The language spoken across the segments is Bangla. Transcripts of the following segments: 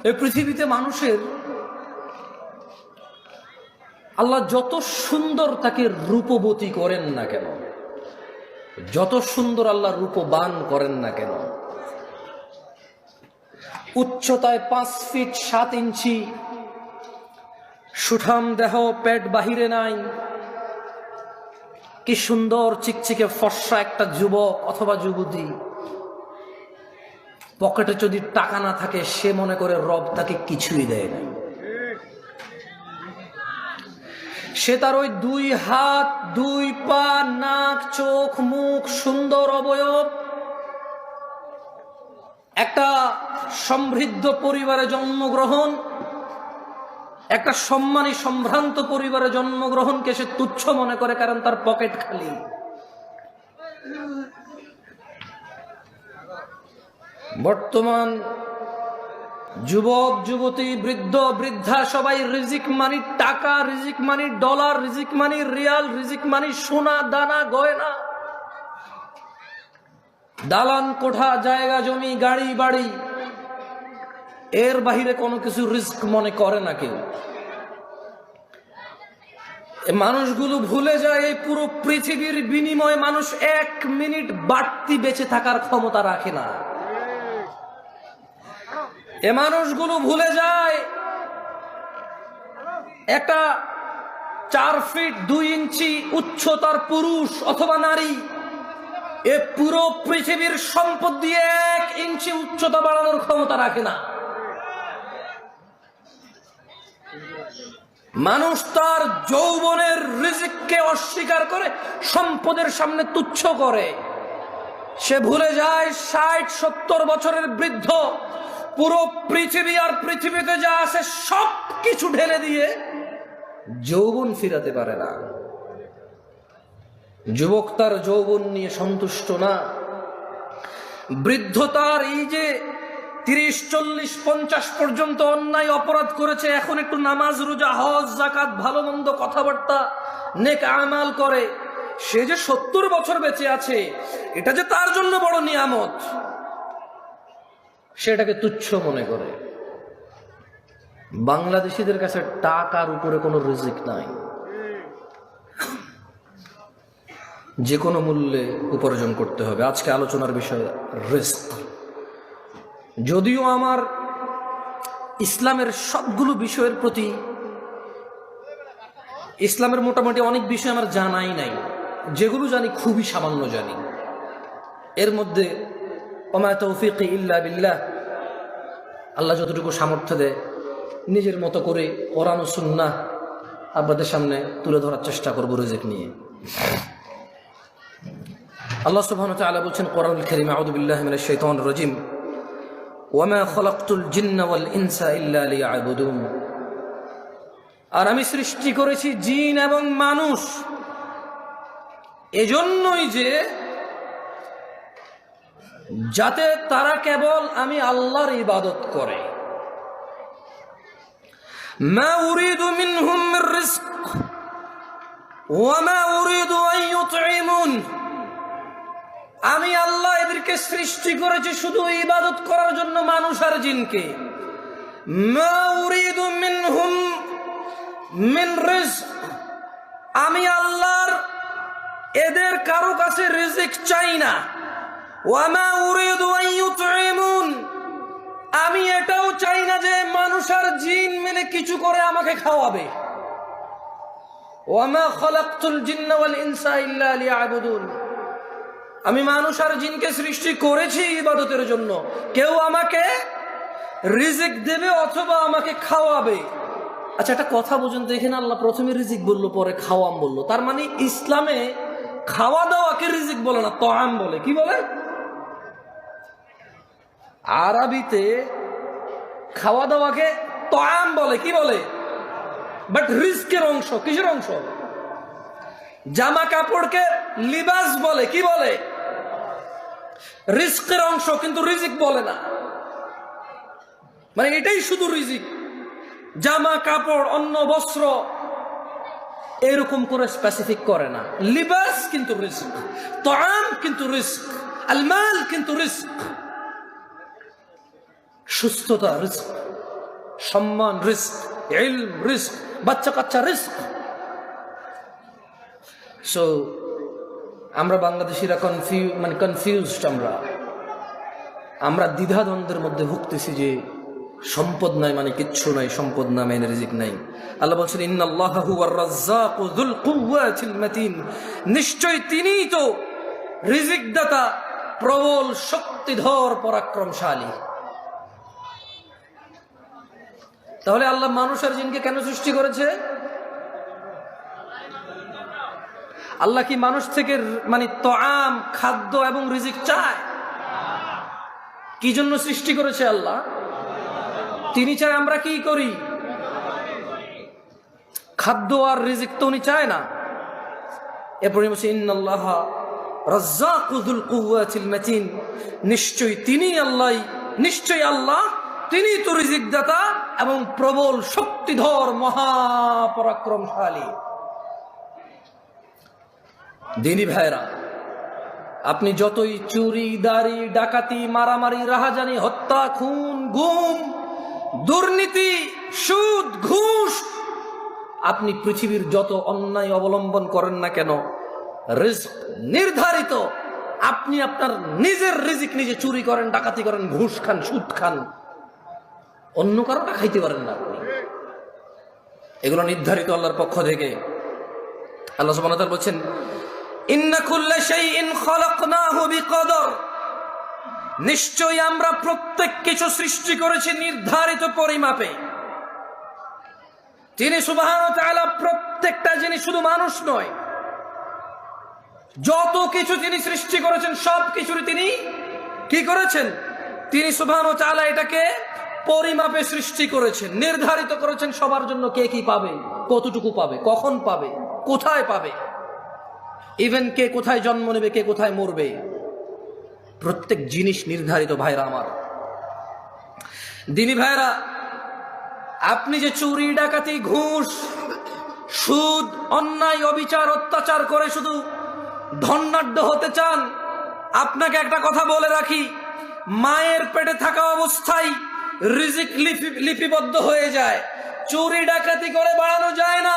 এই পৃথিবীতে মানুষের আল্লাহ যত সুন্দর তাকে রূপবতী করেন না কেন, যত সুন্দর আল্লাহ রূপবান করেন না কেন, উচ্চতায় 5 ফিট 7 ইঞ্চি, সুঠাম দেহ, পেট বাহিরে নাই, কি সুন্দর চিকচিকে ফর্সা একটা যুবক অথবা যুবতী, পকেটে যদি টাকা না থাকে সে মনে করে রব তাকে কিছুই দেয় না। সে তার ওই 2 হাত 2 পা, নাক, চোখ, মুখ, সুন্দর অবয়ব, একটা সমৃদ্ধ পরিবারে জন্মগ্রহণ, একটা সম্মানী সম্ভ্রান্ত পরিবারে জন্মগ্রহণকে সে তুচ্ছ মনে করে, কারণ তার পকেট খালি। বর্তমান যুবক যুবতী, বৃদ্ধ বৃদ্ধা সবাই রিজিক মানি টাকা, রিজিক মানি ডলার, রিজিক মানি রিয়াল, রিজিক মানি সোনা দানা গয়না, দালান কোঠা, জায়গা জমি, গাড়ি বাড়ি, এর বাহিরে কোনো কিছু রিস্ক মনে করে না কেউ। মানুষগুলো ভুলে যায় এই পুরো পৃথিবীর বিনিময়ে মানুষ 1 মিনিট বাড়তি বেঁচে থাকার ক্ষমতা রাখে না। এ মানুষগুলো ভুলে যায় একটা 4 ফিট 2 ইঞ্চি উচ্চতার পুরুষ অথবা নারী এ পুরো পৃথিবীর সম্পদ দিয়ে 1 ইঞ্চি উচ্চতা বাড়ানোর ক্ষমতা রাখে না। মানুষ তার যৌবনের রিজিককে অস্বীকার করে সম্পদের সামনে তুচ্ছ করে। সে ভুলে যায় 60-70 বছরের বৃদ্ধ পুরো পৃথিবী আর পৃথিবীতে যা আছে সব কিছু ঢেলে দিয়ে যৌবন ফিরাতে পারে না। যুবক তার যৌবন নিয়ে সন্তুষ্ট না। বৃদ্ধ তার এই যে 30-40-50 পর্যন্ত অন্যায় অপরাধ করেছে, এখন একটু নামাজ রোজা হজ জাকাত ভালো মন্দ কথাবার্তা নেক আমাল করে, সে যে 70 বছর বেঁচে আছে এটা যে তার জন্য বড় নিয়ামত, সেটাকে তুচ্ছ মনে করে। বাংলাদেশিদের কাছে টাকার উপরে কোনো রিজিক নাই, যে কোনো মূল্যে উপার্জন করতে হবে। আজকে আলোচনার বিষয় রিস্ক। যদিও আমার ইসলামের সবগুলো বিষয়ের প্রতি, ইসলামের মোটামুটি অনেক বিষয় আমার জানাই নাই, যেগুলো জানি খুবই সামান্য জানি। এর মধ্যে ওমা তৌফিকি ইল্লা বিল্লাহ, আল্লাহ যতটুকু সামর্থ্য দেয় নিজের মতো করে কোরআন ও সুন্নাহ আপনাদের সামনে তুলে ধরার চেষ্টা করব রিজিক নিয়ে। আল্লাহ সুবহানাহু ওয়া তাআলা বলছেন কোরআনুল কারীমে, আউযু বিল্লাহি মিনাশ শাইতানির রাজীম, ওয়ামা খালাকতুল জিন্না ওয়াল ইনসা ইল্লা লিয়াবুদুন, আর আমি সৃষ্টি করেছি জিন এবং মানুষ এজন্যই যে যাতে তারা কেবল আমি আল্লাহর ইবাদত করে। মা উরিদু মিনহুম মির রিজক ওয়া মা উরিদু আন ইউতঈমুন, আমি আল্লাহ এদেরকে সৃষ্টি করেছি শুধু ইবাদত করার জন্য, মানুষ আর জিনকে। মা উরিদু মিনহুম মিন রিজক, আমি আল্লাহর এদের কারো কাছে রিজিক চাই না। ওয়া মা উরিদু আন ইউতঈমুন, আমি এটাও চাই না যে মানুষ আর জিন মিলে কিছু করে আমাকে খাওয়াবে। ওয়া মা খালাকতুল জিন্না ওয়াল ইনসা ইল্লা লিয়াবুদুন, আমি মানুষ আর জিনকে সৃষ্টি করেছি ইবাদতের জন্য, কেউ আমাকে রিজিক দেবে অথবা আমাকে খাওয়াবে। আচ্ছা, একটা কথা বুঝুন তো, এখানে আল্লাহ প্রথমে রিজিক বললো, পরে খাওয়াম বললো, তার মানে ইসলামে খাওয়া দাওয়াকে রিজিক বলে না, তাআম বলে। কি বলে? আরবিতে খাওয়া দাওয়াকে তাআম বলে। কি বলে? বাট রিজকের অংশ। কিসের অংশ? জামা কাপড়কে লিবাস বলে। কি বলে? রিজকের অংশ, কিন্তু রিজিক বলে না। মানে এটাই শুধু রিজিক। জামা কাপড়, অন্ন বস্ত্র এরকম করে স্পেসিফিক করে না। লিবাস কিন্তু রিজক, তাআম কিন্তু রিজক, আল মাল কিন্তু রিজক, সুস্থতা রিজক, সম্মান রিস্ক, ইলম রিস্ক, বাচ্চা কাচ্চা রিস্ক। সো আমরা বাংলাদেশিরা কনফিউজড, আমরা দ্বিধাদ্বন্দ্বের মধ্যে ভুগতেছি যে সম্পদ নাই মানে কিচ্ছু নাই, সম্পদ না মানে রিজিক নাই। আল্লাহ বলছেন ইন্নাল্লাহা হুয়ার রাজ্জাকু যুল কুওয়াতিল মাতিন, নিশ্চয় তিনিই তো রিজিক দাতা, প্রবল শক্তিধর পরাক্রমশালী। তাহলে আল্লাহ মানুষ আর জিনকে কেন সৃষ্টি করেছে? আল্লাহ কি মানুষ থেকে তাআম, খাদ্য এবং রিজিক চায়? কি জন্য সৃষ্টি করেছে আল্লাহ? তিনি চায় আমরা কি করি? খাদ্য আর রিজিক তো উনি চায় না। এরপরে বলছে ইন্নাল্লাহা রাজ্জাকু যুল কুওয়াতিল মাতিন, নিশ্চয়ই আল্লাহ তিনি তো রিজিক দাতা এবং প্রবল শক্তিধর মহাপরাক্রমশালী। দিনী ভাইরা, আপনি যতই চুরি, দাড়ি, ডাকাতি, মারামারি, রাহাজানি, হত্যা, খুন, গুম, দুর্নীতি, সুদ, ঘুষ, আপনি পৃথিবীর যত অন্যায় অবলম্বন করেন না কেন, রিজক নির্ধারিত। আপনি আপনার নিজের রিজিক নিজে চুরি করেন, ডাকাতি করেন, ঘুষ খান, সুদ খান, অন্য কারোটা খাইতে পারেন না আপনি। এগুলো নির্ধারিত আল্লাহর পক্ষ থেকে। আল্লাহ সুবহানাহু ওয়া তাআলা বলেন ইন্না কুল্লা শাইইন খালাকনাহু বিকদর, নিশ্চয়ই আমরা প্রত্যেক কিছু সৃষ্টি করেছি নির্ধারিত পরিমাপে। তিনি সুবহানাহু ওয়া তাআলা প্রত্যেকটা জিনিস, শুধু মানুষ নয়, যত কিছু তিনি সৃষ্টি করেছেন সব কিছুরই তিনি কি করেছেন? তিনি সুবহানাহু ওয়া তাআলা এটাকে পরিমাপে সৃষ্টি করেছেন, নির্ধারিত করেছেন সবার জন্য কে কি পাবে, কতটুকু পাবে, কখন পাবে, কোথায় পাবে, ইভেন কে কোথায় জন্ম নেবে, কে কোথায় মরবে, প্রত্যেক জিনিস নির্ধারিত। ভাইরা আমার, দিনী ভাইরা, আপনি যে চুরি, ডাকাতি, ঘুষ, সুদ, অন্যায়, অবিচার, অত্যাচার করে শুধু ধনাঢ্য হতে চান, আপনাকে একটা কথা বলে রাখি, মায়ের পেটে থাকা অবস্থায় রিজিক লিপিবদ্ধ হয়ে যায়। চুরি ডাকাতি করে বাড়ানো যায় না,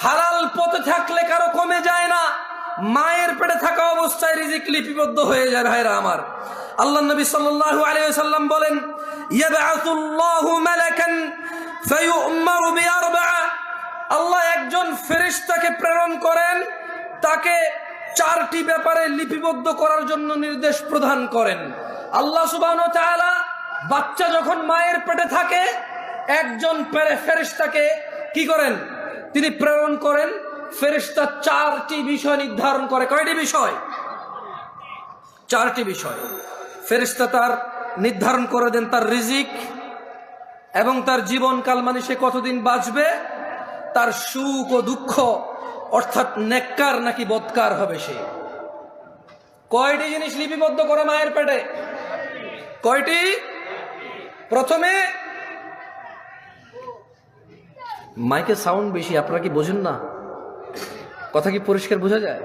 হালাল পথে থাকলে কারো কমে যায় না, মায়ের পেটে থাকা অবস্থায় রিজিক লিপিবদ্ধ হয়ে যায়। ভাইরা আমার, আল্লাহ নবী সাল্লাল্লাহু আলাইহি ওয়াসাল্লাম বলেন ইয়াবআসুল্লাহু মালাকান ফায়ু'মারু বিআরবা'a, আল্লাহ একজন ফেরেশতাকে প্রেরণ করেন, তাকে চারটি ব্যাপারে লিপিবদ্ধ করার জন্য নির্দেশ প্রদান করেন। আল্লাহ সুবহানাহু ওয়া তাআলা বাচ্চা যখন মায়ের পেটে থাকে, একজন ফেরেশতাকে কি করেন? তিনি প্রেরণ করেন। ফেরেশতা চারটি বিষয় নির্ধারণ করে। কয়টি বিষয়? চারটি বিষয়। ফেরেশতা তার নির্ধারণ করে দেন তার রিজিক এবং তার জীবনকাল, মানে সে কতদিন বাঁচবে, তার সুখ ও দুঃখ, অর্থাৎ নেককার নাকি বদকার হবে সে। কয়টি জিনিস লিপিবদ্ধ করে মায়ের পেটে? কয়টি? প্রথমে, মাইকে সাউন্ড বেশি, আপনারা কি বোঝেন না? কথা কি পরিষ্কার বোঝা যায়?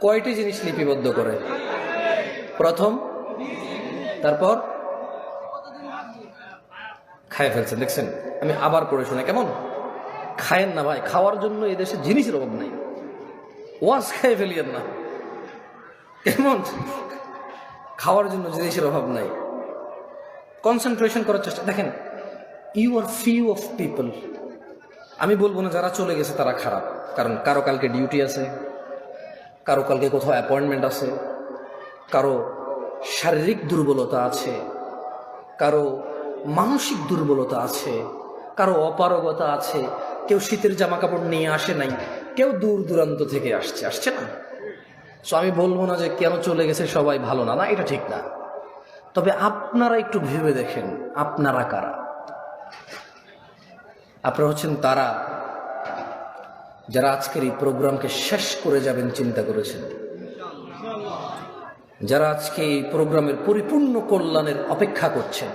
কয়টি জিনিস লিপিবদ্ধ করে? প্রথম, তারপর খায় ফেলছেন, দেখছেন? আমি আবার পড়ে শুনে কেমন? খায়েন না ভাই, খাওয়ার জন্য এই দেশে জিনিসের অভাব নাই, ওয়াজ খায় ফেলিয়েন না। কেমন? খাওয়ার জন্য জিনিসের অভাব নাই, কনসেন্ট্রেশন করার চেষ্টা। দেখেন, you are few of people, আমি বলবো না যারা চলে গেছে তারা খারাপ, কারণ কারো কালকে ডিউটি আছে, কারো কালকে কোথাও অ্যাপয়েন্টমেন্ট আছে, কারো শারীরিক দুর্বলতা আছে, কারো মানসিক দুর্বলতা আছে, কারো অপারগতা আছে, কেউ শীতের জামা কাপড় নিয়ে আসে নাই, কেউ দূর দূরান্ত থেকে আসছে না। সো আমি বলবো না যে কেন চলে গেছে সবাই ভালো না, না, এটা ঠিক না। তবে আপনারা একটু ভেবে দেখেন, আপনারা কারা? আপনারা হচ্ছেন তারা যারা আজকের এই প্রোগ্রামকে শেষ করে যাবেন চিন্তা করেছেন, যারা আজকে এই প্রোগ্রামের পরিপূর্ণ কল্যাণের অপেক্ষা করছেন,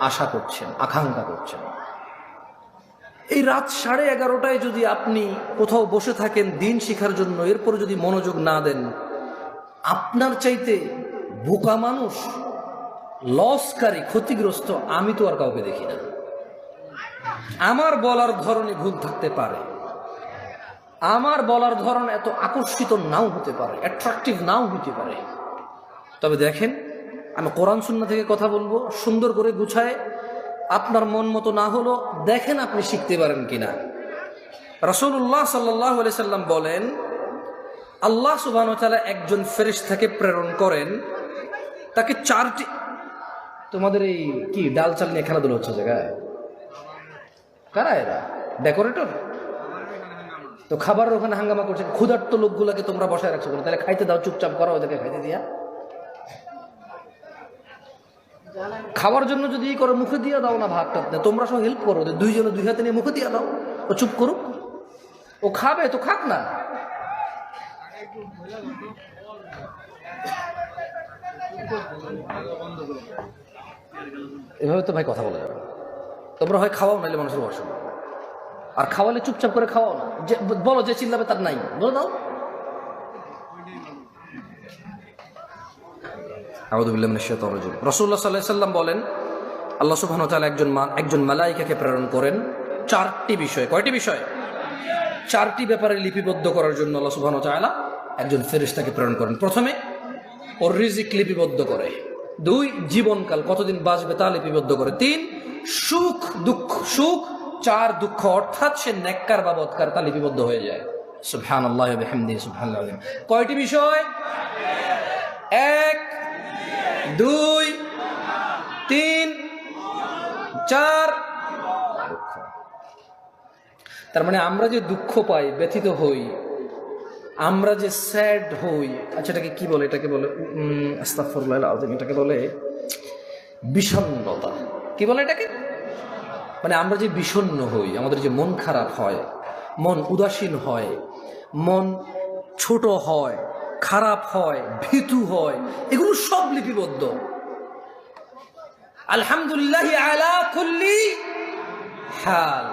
আশা করছেন, আকাঙ্ক্ষা করছেন। এই রাত 11:30টায় যদি আপনি কোথাও বসে থাকেন দিন শিখার জন্য, এরপর যদি মনোযোগ না দেন, আপনার চাইতে বোকা মানুষ, লসকারী, ক্ষতিগ্রস্ত আমি তো আর কাউকে দেখি না। আমার বলার ধরনে ভুল থাকতে পারে, আমার বলার ধরন এত আকর্ষিত নাও হতে পারে, অ্যাট্রাকটিভ নাও হতে পারে। তবে দেখেন, আমি কোরআন সুন্নাহ থেকে কথা বলবো, সুন্দর করে গুছায়, আপনার মন মতো না হলো দেখেন আপনি শিখতে পারেন কিনা। রাসূলুল্লাহ সাল্লাল্লাহু আলাইহি সাল্লাম বলেন, আল্লাহ সুবহানাহু ওয়া তাআলা একজন ফেরেশতাকে প্রেরণ করেন, তাকে চারটি, তোমাদের এই কি ডাল চাল নিয়ে খেলাধুলা হচ্ছে জায়গায়, কারা এরা? ডেকোরেটর? তো খাবারের ওখানে হাঙ্গামা করছে, ক্ষুধার্ত লোকগুলোকে তোমরা বসায় রাখছো, তাহলে খাইতে দাও, চুপচাপ করো ওদেরকে খাইতে দিয়া। খাওয়ার জন্য যদি করো মুখে দিয়ে দাও না ভাতটা, তোমরা সব হেল্প করো, দুইজনে দুই হাতে নিয়ে মুখে দিয়ে দাও, ও চুপ করুক, ও খাবে তো খাক না। এভাবে তো ভাই কথা বলা যাবে। তোমরা হয় খাওয়াও, নাইলে মানুষের বসো, আর খাওয়ালে চুপচাপ করে খাওয়াও না, যে বলো যে চিল্লাবে তার নাই, বলে দাও। আউযু বিল্লাহি মিনাশ শাইতানির রাজিম। রাসূলুল্লাহ সাল্লাল্লাহু আলাইহি ওয়াসাল্লাম বলেন, আল্লাহ সুবহানাহু ওয়া তাআলা একজন মালায়েকাকে প্রেরণ করেন চারটি বিষয়। কয়টি বিষয়? চারটি ব্যাপারে লিপিবদ্ধ করার জন্য আল্লাহ সুবহানাহু ওয়া তাআলা একজন ফেরেশতাকে প্রেরণ করেন। প্রথমে ওর রিজিক লিপিবদ্ধ করে, 2 জীবনকাল কতদিন বাঁচবে তা লিপিবদ্ধ করে, 3 সুখ দুঃখ, সুখ, 4 দুঃখ অর্থাৎ সে নেককার বা বদকার তা লিপিবদ্ধ হয়ে যায়। সুবহানাল্লাহি ওয়া বিহামদিহি সুবহানাল্লাহিল আযীম। কয়টি বিষয়? 1 2 3 4 দুঃখ। তার মানে আমরা যে দুঃখ পাই, ব্যথিত হই, আমরা যে স্যাড হই, আচ্ছা এটাকে কি বলে? এটাকে বলে আস্তাগফিরুল্লাহ আযীম, এটাকে বলে বিষণ্ণতা। কি বলে এটাকে? মানে আমরা যে বিষণ্ণ হই, আমাদের যে মন খারাপ হয়, মন উদাসীন হয়, মন ছোট হয়, খারাপ হয়, ভীতু হয়, এগুলো সব লিপিবদ্ধ। আলহামদুলিল্লাহি আলা কুল্লি হাল,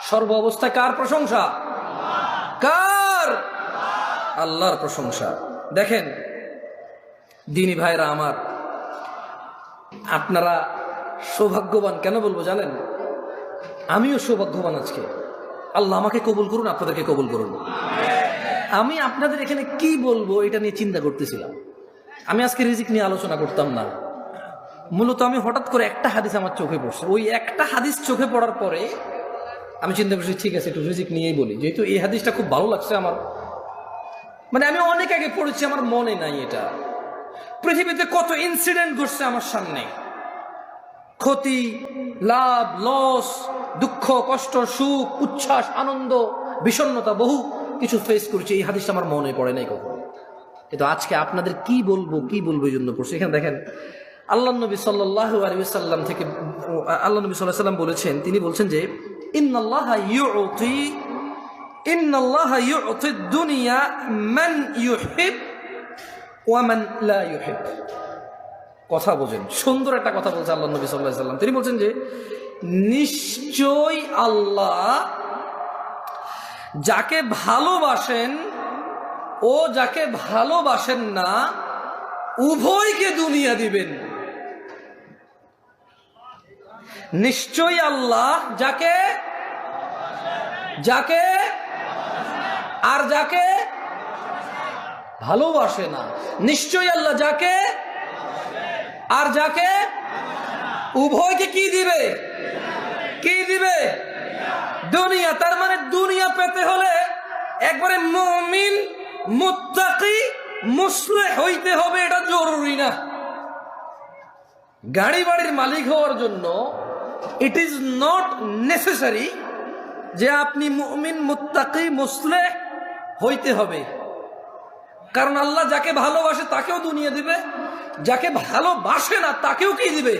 সর্ব অবস্থায় কার প্রশংসা? কার? আল্লাহর প্রশংসা। দেখেন দিনী ভাইরা আমার, আপনারা সৌভাগ্যবান। কেন বলবো জানেন? আমিও সৌভাগ্যবান। আজকে আল্লাহ আমাকে কবুল করুন, আপনাদেরকে কবুল করুন। আমি আপনাদের এখানে কি বলবো এটা নিয়ে চিন্তা করতেছিলাম। আমি আজকে রিজিক নিয়ে আলোচনা করতাম না, মূলত আমি হঠাৎ করে একটা হাদিস আমার চোখে পড়ছে। ওই একটা হাদিস চোখে পড়ার পরে আমি চিন্তা করছি, ঠিক আছে একটু রিজিক নিয়েই বলি, যেহেতু এই হাদিসটা খুব ভালো লাগছে আমার। মানে আমি অনেক আগে পড়েছি, আমার মনে নাই এটা। পৃথিবীতে কত ইনসিডেন্ট ঘটছে আমার সামনে, ক্ষতি, লাভ, লস, দুঃখ, কষ্ট, সুখ, উচ্ছ্বাস, আনন্দ, বিষণ্ণতা, বহু কিছু ফেস করছি। এই হাদিসটা আমার মনে পড়ে নাই কখনো, কিন্তু আজকে আপনাদের কি বলবো এই জন্য পড়ছি। এখানে দেখেন আল্লাহ নবী সাল্লাল্লাহু আলাইহি ওয়াসাল্লাম থেকে, আল্লাহ নবী সাল্লাল্লাহু আলাইহি ওয়াসাল্লাম বলেছেন, তিনি বলছেন যে ইন্নাল্লাহা ইউতি দুনিয়া মান ইউহিব ওয়া মান লা ইউহিব। কথা বোঝেন, সুন্দর একটা কথা বলছে আল্লাহ নবী সাল্লাল্লাহু আলাইহি ওয়াসাল্লাম। তিনি বলছেন যে নিশ্চয় আল্লাহ যাকে ভালোবাসেন ও যাকে ভালোবাসেন না উভয়কে দুনিয়া দিবেন। নিশ্চয়ই আল্লাহ যাকে আর যাকে ভালোবাসে না, নিশ্চয়ই আল্লাহ যাকে আর যাকে উভয়কে কি দিবে? কি দিবে? দুনিয়া। তার মানে দুনিয়া পেতে হলে একবারে মুমিন, মুত্তাকি, মুসলিহ হইতে হবে, এটা জরুরি না। গাড়ি বাড়ির মালিক হওয়ার জন্য ইট ইজ নট নেসেসারি যে আপনি মুমিন, মুত্তাকি, মুসলিহ হইতে হবে। কারণ আল্লাহ যাকে ভালোবাসে তাকেও দুনিয়া দিবে, যাকে ভালোবাসে না তাকেও কি দিবে?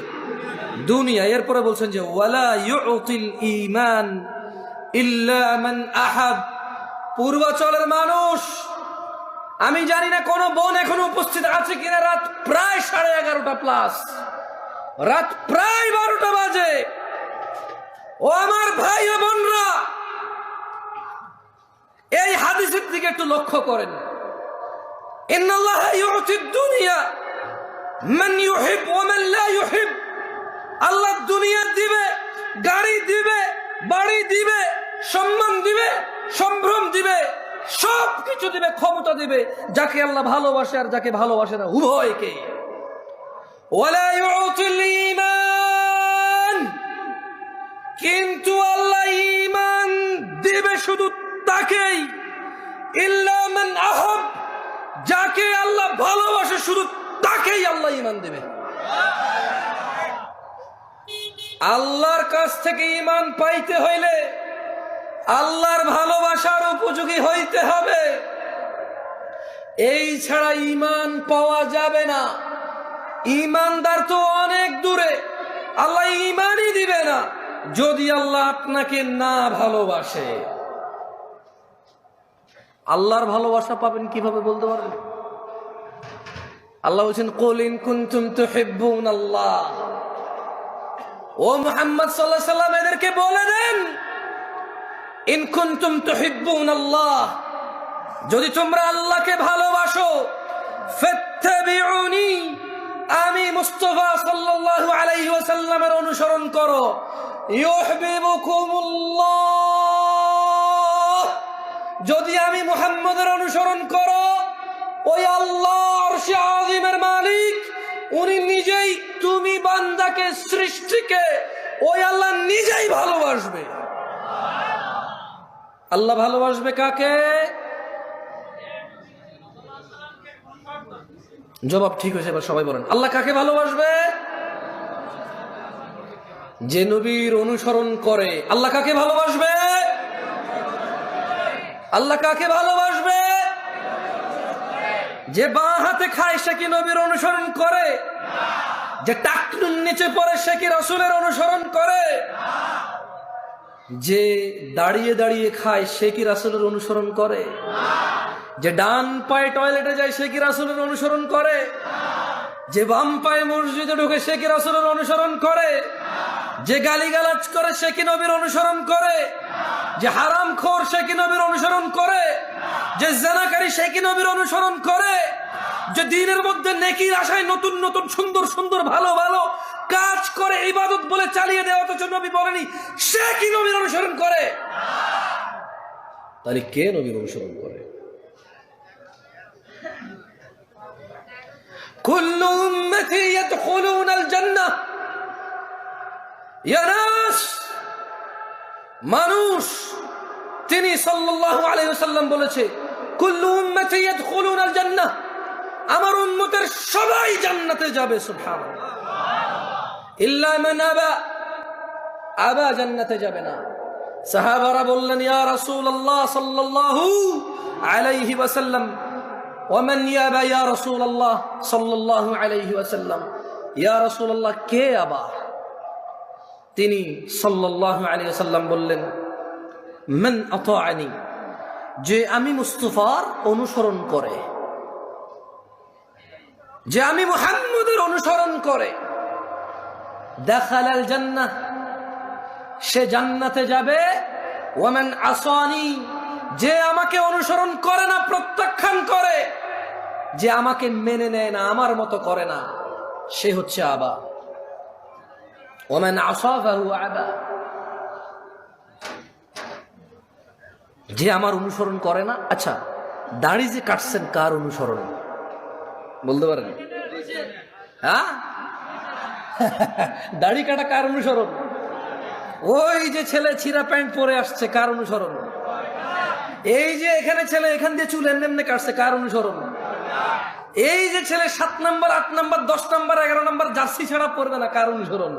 দুনিয়া। এরপরে বলছেন যে ওয়ালা ইউতিল ঈমান ইল্লা মান আহাব। পূর্বাচলের মানুষ, আমি জানি না কোন বোন এখনো উপস্থিত আছে কিনা, রাত প্রায় 11:30 প্লাস, রাত প্রায় 12টা বাজে। ও আমার ভাই ও বোনরা, এই হাদিসের দিকে একটু লক্ষ্য করেন। ইন্নাল্লাহা ইউতিদ দুনিয়া মান ইউহিব ওয়া মান লা ইউহিব। আল্লাহ দুনিয়া দিবে, গাড়ি দিবে, বাড়ি দিবে, সম্মান দিবে, সম্ভ্রম দিবে, সবকিছু দিবে, ক্ষমতা দিবে যাকে আল্লাহ ভালোবাসে আর যাকে ভালোবাসে না, উভয়কে। ওয়ালা ইউতিল ঈমান, কিন্তু আল্লাহ ঈমান দিবে শুধু তাকেই, ইল্লা মান আহাব, যাকে আল্লাহ ভালোবাসে শুধু তাকেই আল্লাহ ঈমান দিবে। আল্লাহর কাছ থেকে ঈমান পাইতে হইলে আল্লাহর ভালোবাসার উপযোগী হইতে হবে, এই ছাড়া ঈমান পাওয়া যাবে না। ঈমানদার তো অনেক দূরে, আল্লাহ ঈমানই দিবে না যদি আল্লাহ আপনাকে না ভালোবাসে। আল্লাহর ভালোবাসা পাবেন কিভাবে বলতে পারেন? আল্লাহ বলছেন, কুল ইন কুনতুম তুহিব্বুনাল্লাহ, ও মুহাম্মদ সাল্লাল্লাহু আলাইহি সাল্লাম এদেরকে বলে দেন, ইন কুনতুম তুহিব্বুনাল্লাহ, যদি তোমরা আল্লাহকে ভালোবাসো, ফাত্তাবিউনি, আমি মুস্তাফা সাল্লাল্লাহু আলাইহি ওয়াসাল্লামের অনুসরণ করো, ইউহিব্বুকুমুল্লাহ, যদি আমি মুহাম্মদের অনুসরণ করো, ওই আল্লাহ আরশে আযীমের মালিক উনি নিজেই তুমি বান্দাকে, সৃষ্টিকে ওই আল্লাহ নিজেই ভালোবাসবে। আল্লাহ ভালোবাসবে কাকে? জবাব ঠিক হয়েছে, এবার সবাই বলেন আল্লাহ কাকে ভালোবাসবে? যে নবীর অনুসরণ করে। আল্লাহ কাকে ভালোবাসবে? আল্লাহ কাকে ভালোবাসবে? যে বাঁ হাতে খায় সে কি নবীর অনুসরণ করে? যে টাকনুর নিচে পড়ে সে কি রাসূলের অনুসরণ করে? যে দাঁড়িয়ে দাঁড়িয়ে খায় সে কি রাসূলের অনুসরণ করে? যে ডান পায়ে টয়লেটে যায় সে কি রাসূলের অনুসরণ করে? যে বাম পায়ে মসজিদে ঢুকে সে কি রাসূলের অনুসরণ করে? যে গালিগালাজ করে সে কি নবীর অনুসরণ করে? যে হারামখোর সে কি নবীর অনুসরণ করে? যে জিনাকারী সে কি নবীর অনুসরণ করে? যে দ্বীনের মধ্যে নেকির আশায় নতুন নতুন সুন্দর সুন্দর ভালো ভালো কাজ করে ইবাদত বলে চালিয়ে দেওয়া, অথচ নবী বলেনি, সে কি নবীর অনুসরণ করে? তাহলে কে নবীর অনুসরণ করে? কুল্লু উম্মতি ইয়াদখুলুনাল জান্নাহ, ইয়া নাস, মানুষ, তিনি সাল্লাল্লাহু আলাইহি ওয়াসাল্লাম বলেছে, কুল্লু উম্মতি ইয়াদখুলুনাল জান্নাহ, আমার উম্মতের সবাই জান্নাতে যাবে। সুবহানাল্লাহ। ইল্লা মান আবা, আবা জান্নাতে যাবে না। সাহাবারা বললেন, ইয়া রাসূলুল্লাহ সাল্লাল্লাহু আলাইহি ওয়াসাল্লাম, ওয়ামান ইয়াবা ইয়া রাসূলুল্লাহ সাল্লাল্লাহু আলাইহি ওয়াসাল্লাম, ইয়া রাসূলুল্লাহ কে আবা? তিনি সাল্লাল্লাহু আলাইহি ওয়াসাল্লাম বললেন, মান আতাআনি, যে আমি মুস্তাফার অনুসরণ করে, যে আমি মুহাম্মদের অনুসরণ করে, দাখালাল জান্নাহ, সে জান্নাতে যাবে। ওয়ামান আসানি, যে আমাকে অনুসরণ করে না, প্রত্যাখ্যান করে, যে আমাকে মেনে নেয় না, আমার মতো করে না, সে হচ্ছে আবা। ওয়ামান আসাফাহু আবা, যে আমার অনুসরণ করে না। আচ্ছা, দাড়ি যে কাটছেন কার অনুসরণ বলতে পারেন? হ্যাঁ, দাড়ি কাটা কার অনুসরণ? ওই যে ছেলে ছিঁড়া প্যান্ট পরে আসছে কার অনুসরণ? এই যে এখানে ছেলে এখান দিয়ে চুল এমনি কাটছে কার অনুসরণ? এই যে ছেলে 7 number 8 number 10 number 11 number jersey ছাড়া পরবে না, কার অনুসরণ?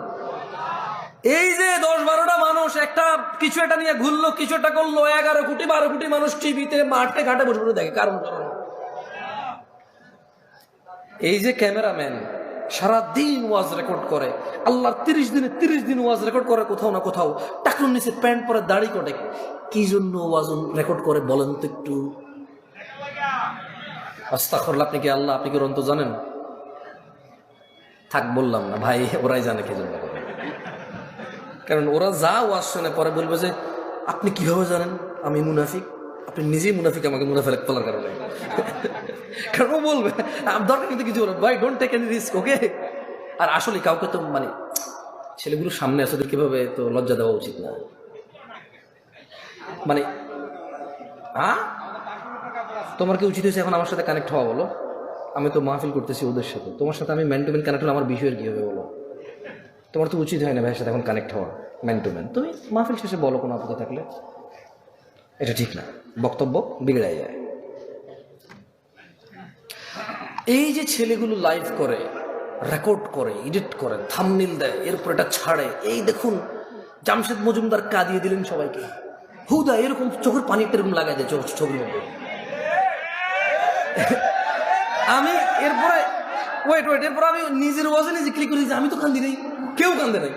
এই যে 10-12টা মানুষ একটা কিছু একটা নিয়ে ঘুরলো, কিছু একটা করলো, 11 কোটি 12 কোটি মানুষ টিভিতে মাঠে ঘাটে বসে বসে দেখে, কার অনুসরণ? এই যে ক্যামেরাম্যান সারাদিন ওয়াজ রেকর্ড করে, আল্লাহর 30 দিন ওয়াজ রেকর্ড করে, কোথাও না কোথাও টাকুর নিচে প্যান্ট পরে দাড়ি কাটে, কি জন্য ওয়াজ রেকর্ড করে বলেন তো একটু? আস্তাগফিরুল্লাহ। আপনি কি আল্লাহ, আপনি কি অন্ত জানেন? থাক বললাম না ভাই, ওরাই জানে কি জন্য করে। কারণ ওরা যা ওয়াজ শুনে পরে বলবে যে আপনি কিভাবে জানেন আমি মুনাফিক? আপনি নিজেই মুনাফিক আমাকে মুনাফিক বলার কারণে। কারণ ও বলবে দরকার কিন্তু কিছু বলবে, ভাই ডোন্ট টেক এনি রিস্ক, ওকে? আর আসলে কাউকে তো মানে ছেলেগুলোর সামনে আছে, ওদের কিভাবে তো লজ্জা দেওয়া উচিত না। মানে হ্যাঁ, তোমার কি উচিত হয়েছে এখন আমার সাথে কানেক্ট হওয়া? বলো, আমি তো মাহফিল করতেছি ওদের সাথে, তোমার সাথে আমি ম্যান টু ম্যান কানেক্ট হলে আমার বিষয়ের কি হবে বলো? তোমার তো উচিত হয় না ভাইয়ের সাথে এখন কানেক্ট হওয়া ম্যান টু ম্যান। তুমি মাহফিল শেষে বলো কোনো আপত্তি থাকলে, এটা ঠিক না, বক্তব্য বিগড়ে যায়। এই যে ছেলেগুলো লাইভ করে, রেকর্ড করে, এডিট করে, থাম্বনেইল দেয়, এরপর এটা ছাড়ে, এই দেখুন জামশেদ মজুমদার কাঁদিয়ে দিলেন সবাইকে, হুদা এরকম চোখের পানি এরকম লাগাই দেয় ছবির মধ্যে। আমি এরপরে এরপর আমি নিজের ওয়াজে নিজে ক্লিক করি যে আমি তো কান্দি নেই, কেউ কান্দে নাই।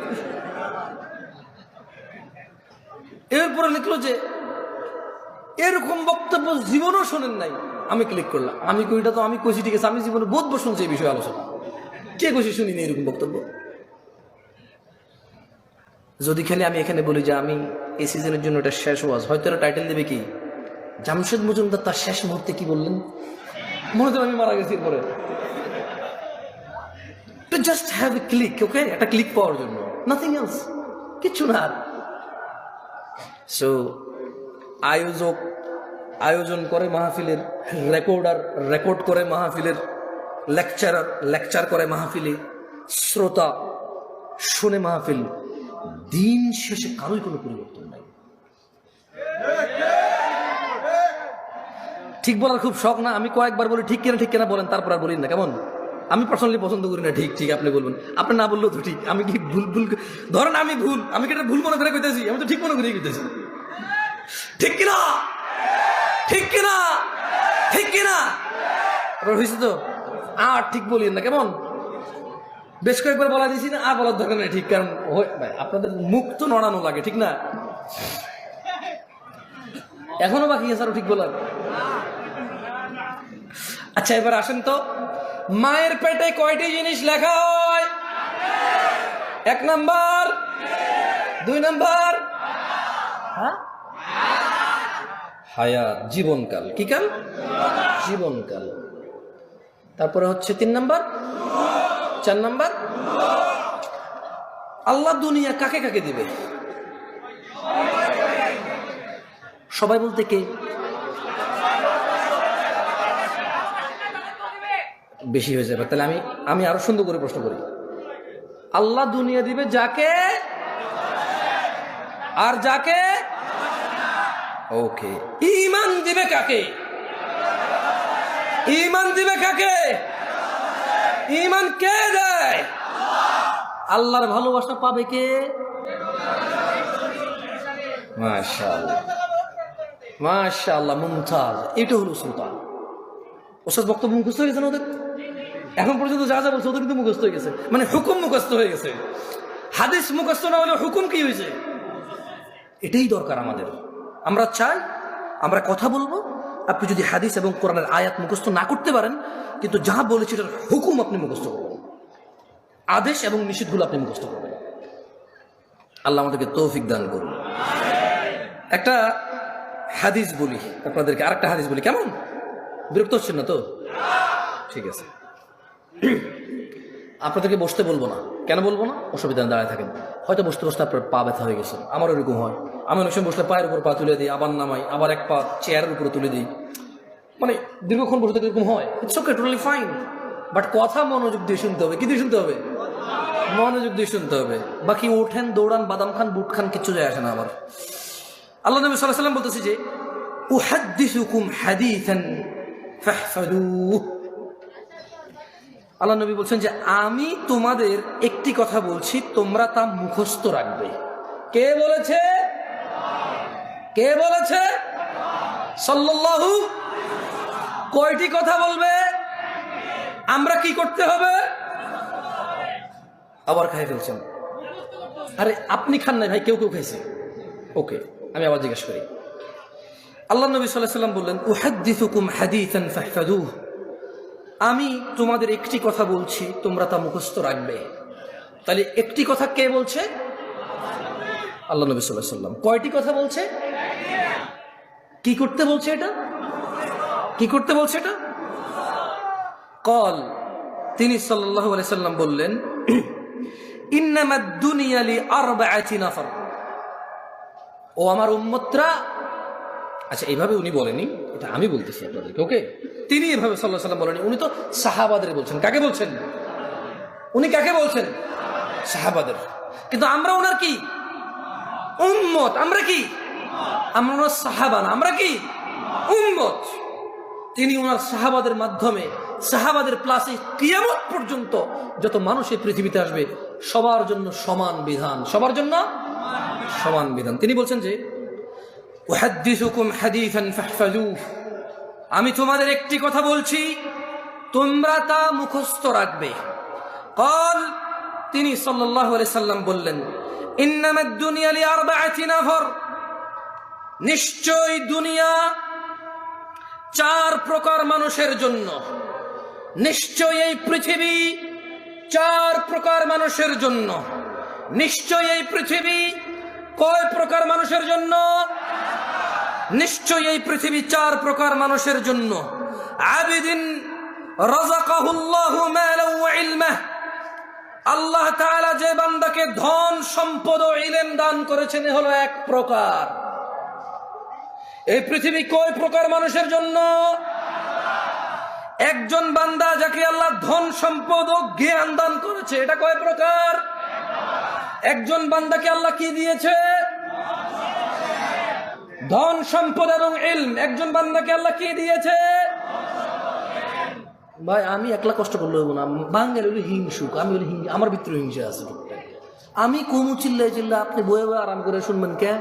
এরপরে লিখলো যে এরকম বক্তব্য জীবনও শোনেন নাই। আমি ক্লিক করলাম, আমি কইটা তো আমি কইছি ঠিক আছে, আমি জীবনে বহুতবার শুনছি এই বিষয়ে আলোচনা, কে কইছি শুনিনি এরকম বক্তব্য। যদি খেলে আমি এখানে বলি যে আমি এই সিজনের জন্য এটা শেষ ওয়াজ, হয়তো এরা টাইটেল দেবে কি জামশেদ মজুমদার তার শেষ মুহূর্তে কি বললেন, মনে তো আমি মারা গেছি পরে। জাস্ট হ্যাভ এ ক্লিক, ওকে, একটা ক্লিক পাওয়ার জন্য, নাথিং এলস, কিচ্ছু না। সো আয়োজন করে মাহফিলের, রেকর্ড করে মাহফিলের, লেকচার করে মাহফিলে, শ্রোতা শুনে মাহফিল, দিন শেষে কারোই কোনো পরিবর্তন নাই। ঠিক বলার খুব শখ না, আমি কয়েকবার বলি ঠিক কেনা বলেন, তারপর আর বলিন না, কেমন? আমি পার্সোনালি পছন্দ করি না ঠিক আপনি বলবেন, আপনি না বললেও তো ঠিক। আমি কি ভুল ধরেন আমি কি এটা ভুল মনে করে কইতেছি? আমি তো ঠিক মনে করে কইতেছি, ঠিক কিনা? আপনার হয়েছে তো, আর ঠিক বলিয়েন না, কেমন? বেশ কয়েকবার বলা দিয়েছি না, আর বলার দরকার নেই ঠিক, কারণ ভাই আপনাদের মুখ তো নড়ানো লাগে, ঠিক না? এখনো বাকি আছে আরো ঠিক বলার। আচ্ছা এবার আসেন তো, মায়ের পেটে কয়টি জিনিস লেখা হয়? 1 নাম্বার, 2 নাম্বার হায়াত, জীবনকাল। কি কাল? জীবনকাল। তারপরে হচ্ছে 3 নাম্বার, 4 নাম্বার আল্লাহ দুনিয়া কাকে কাকে দিবে? সবাই বলতে কে? বেশি হয়ে যাবে, তাহলে আমি আরো সুন্দর করে প্রশ্ন করি। আল্লাহ দুনিয়া দিবে যাকে, আর যাকে ওকে। ঈমান দিবে কাকে? ঈমান কে দেয়? আল্লাহর ভালোবাসা পাবে কে? মাশাআল্লাহ, মুমতাজ। এটা হলো সুলতান। ওসব বক্তব্য মুখস্থ হয়ে গেছে না ওদের? এখন পর্যন্ত যা বলছে ওদের কিন্তু মুখস্থ হয়ে গেছে, মানে হুকুম মুখস্থ হয়ে গেছে। হাদিস মুখস্থ না হলে হুকুম কি হয়েছে? এটাই দরকার আমাদের। আমরা চাই আমরা কথা বলবো, আপনি যদি হাদিস এবং কোরআনের আয়াত মুখস্থ না করতে পারেন, কিন্তু যা বলেছে এটার হুকুম আপনি মুখস্থ করবেন, আদেশ এবং নিষেধগুলো আপনি মুখস্থ করবেন। আল্লাহ আমাদেরকে তৌফিক দান করুন। একটা হাদিস বলি আপনাদেরকে, আরেকটা হাদিস বলি, কেমন? বিরক্ত হচ্ছেন না তো? ঠিক আছে, আপনাদেরকে বসতে বলবো না। কেন বলবো না? অসুবিধা দাঁড়ায় থাকেন। হয়তো বসতে আপনার পা ব্যথা হয়ে গেছে, আমার ওরকম হয়। আমি অনেক সময় বসলে পায়ের উপর পা তুলে দিই, আবার নামাই, আবার এক পা চেয়ারের উপরে তুলে দিই, মানে দীর্ঘক্ষণ বসতে এরকম হয়। It's okay, totally fine, but কথা মনোযোগ দিয়ে শুনতে হবে। কি দিয়ে শুনতে হবে? মনোযোগ দিয়ে শুনতে হবে। বাকি ওঠেন, দৌড়ান, বাদাম খান, বুট খান, কিচ্ছু যায় আসে না আমার। আল্লাহ নবী সাল্লাল্লাহু আলাইহি ওয়াসাল্লাম বলতেছে যে উহাদ্দিসুকুম হাদিসান ফাহফাদুহু। আল্লাহ নবী বলছেন যে আমি তোমাদের একটি কথা বলছি, তোমরা তা মুখস্থ রাখবে। কে বলেছে? সাল্লাল্লাহু। কয়টি কথা বলবে? আমরা কি করতে হবে? আবার খাই ফেলছেন। আরে আপনি খান নাই ভাই, কেউ খাইছে। ওকে, আমি আবার জিজ্ঞেস করি। আল্লাহ নবী সাল্লাল্লাহু আলাইহি ওয়াসাল্লাম বললেন উহাদ্দিসুকুম হাদিসান ফাহফাদুহু। আমি তোমাদের একটি কথা বলছি, তোমরা তা মুখস্থ রাখবে। তাহলে একটি কথা কে বলছে? আল্লাহ নবী সাল্লাল্লাহু আলাইহি ওয়াসাল্লাম। কয়টি কথা বলছে? কি করতে বলছে এটা? কল, তিনি সাল্লাল্লাহু আলাইহি ওয়াসাল্লাম বললেন ইন্নামাদ দুনিয়া লি আরবাআতি নাফার। ও আমার উম্মতরা, আচ্ছা, এইভাবে উনি বলেনি, এটা আমি বলতেছি আপনাদেরকে, ওকে? তিনি এভাবে সাল্লাল্লাহু আলাইহি ওয়াসাল্লাম বলেনি, উনি তো সাহাবাদের বলছেন। কাকে বলছেন? উনি কাকে বলছেন? সাহাবাদের। কিন্তু আমরা ওনার কি উম্মত। আমরা কি? আমরা ওনার সাহাবা না, আমরা কি উম্মত। তিনি ওনার সাহাবাদের মাধ্যমে, সাহাবাদের প্লাসে কিয়ামত পর্যন্ত যত মানুষ এই পৃথিবীতে আসবে সবার জন্য সমান বিধান, সবার জন্য সমান বিধান। তিনি বলছেন যে উহাদ্দিসুকুম হাদিসান ফাহফাজুহু, আমি তোমাদের একটি কথা বলছি, তোমরা তা মুখস্থ রাখবে। قال, তিনি সাল্লাল্লাহু আলাইহি সাল্লাম বললেন, ইন্নামাদ দুনিয়া লিআরবাআতি নাফর, নিশ্চয় দুনিয়া 4 প্রকার মানুষের জন্য। নিশ্চয় এই পৃথিবী 4 প্রকার মানুষের জন্য। নিশ্চয় এই পৃথিবী কয় প্রকার মানুষের জন্য? নিশ্চয় এই পৃথিবী 4 প্রকার মানুষের জন্য। আবিদিন রাযাকাহুল্লাহু মালান ওয়া ইলমা, আল্লাহ তাআলা যে বান্দাকে ধন সম্পদ ও ইলম দান করেছেন এ হলো 1 প্রকার। এই পৃথিবী কয় প্রকার মানুষের জন্য? একজন বান্দা যাকে আল্লাহ ধন সম্পদ ও জ্ঞান দান করেছে, এটা কয় প্রকার? একজন বান্দাকে আল্লাহ কি দিয়েছে? ধন সম্পদ এবং ইলম। একজন বান্দাকে আল্লাহ কি দিয়েছে? ভাই আমি একলা কষ্ট করলে হবো না, বাঙালি হলো হিংসুক, আমি হলো আমার ভিতরে হিংসা আছে। আমি কমু চিল্লাই চিল্লা, আপনি বয়ে বয়ে আরাম করে শুনবেন কে?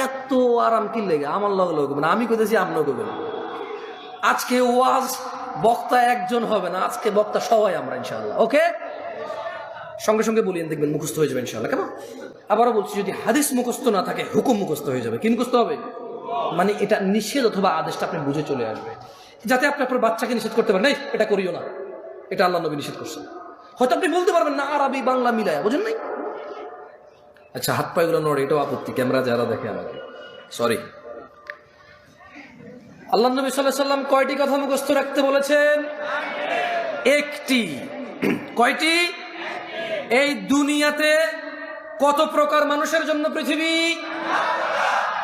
এত আরাম কি লেগে আমার লগে লগে না, আমি কইতেছি আপনিও করবেন। আজকে ওয়াজ বক্তা একজন হবে না, আজকে বক্তা সবাই আমরা ইনশাআল্লাহ, ওকে? সঙ্গে সঙ্গে বলিয়েন, দেখবেন মুখস্থ হয়ে যাবে ইনশাআল্লাহ। কেমন? আবারও বলছি, যদি হাদিস মুখস্থ না থাকে হুকুম মুখস্থ হয়ে যাবে। কি মুখস্থ হবে? মানে এটা নিষেধ অথবা আদেশটা আপনি বুঝে চলে আসবে, যাতে আপনি আপনার বাচ্চাকে নিষেধ করতে পারেন, এটা করিও না, এটা আল্লাহ নবী নিষেধ করছেন। হয়তো আপনি বলতে পারবেন না আরবি বাংলা মিলায়, বুঝেন নাই? আচ্ছা, হাত পায়েগুলো নড়ে, এটাও আপত্তি, ক্যামেরা যারা দেখে আমাকে সরি। আল্লাহ নবী সাল্লাল্লাহু আলাইহি ওয়াসাল্লাম কয়টি কথা মুখস্থ রাখতে বলেছেন? 1টি। কয়টি? এই দুনিয়াতে কত প্রকার মানুষের জন্য পৃথিবী?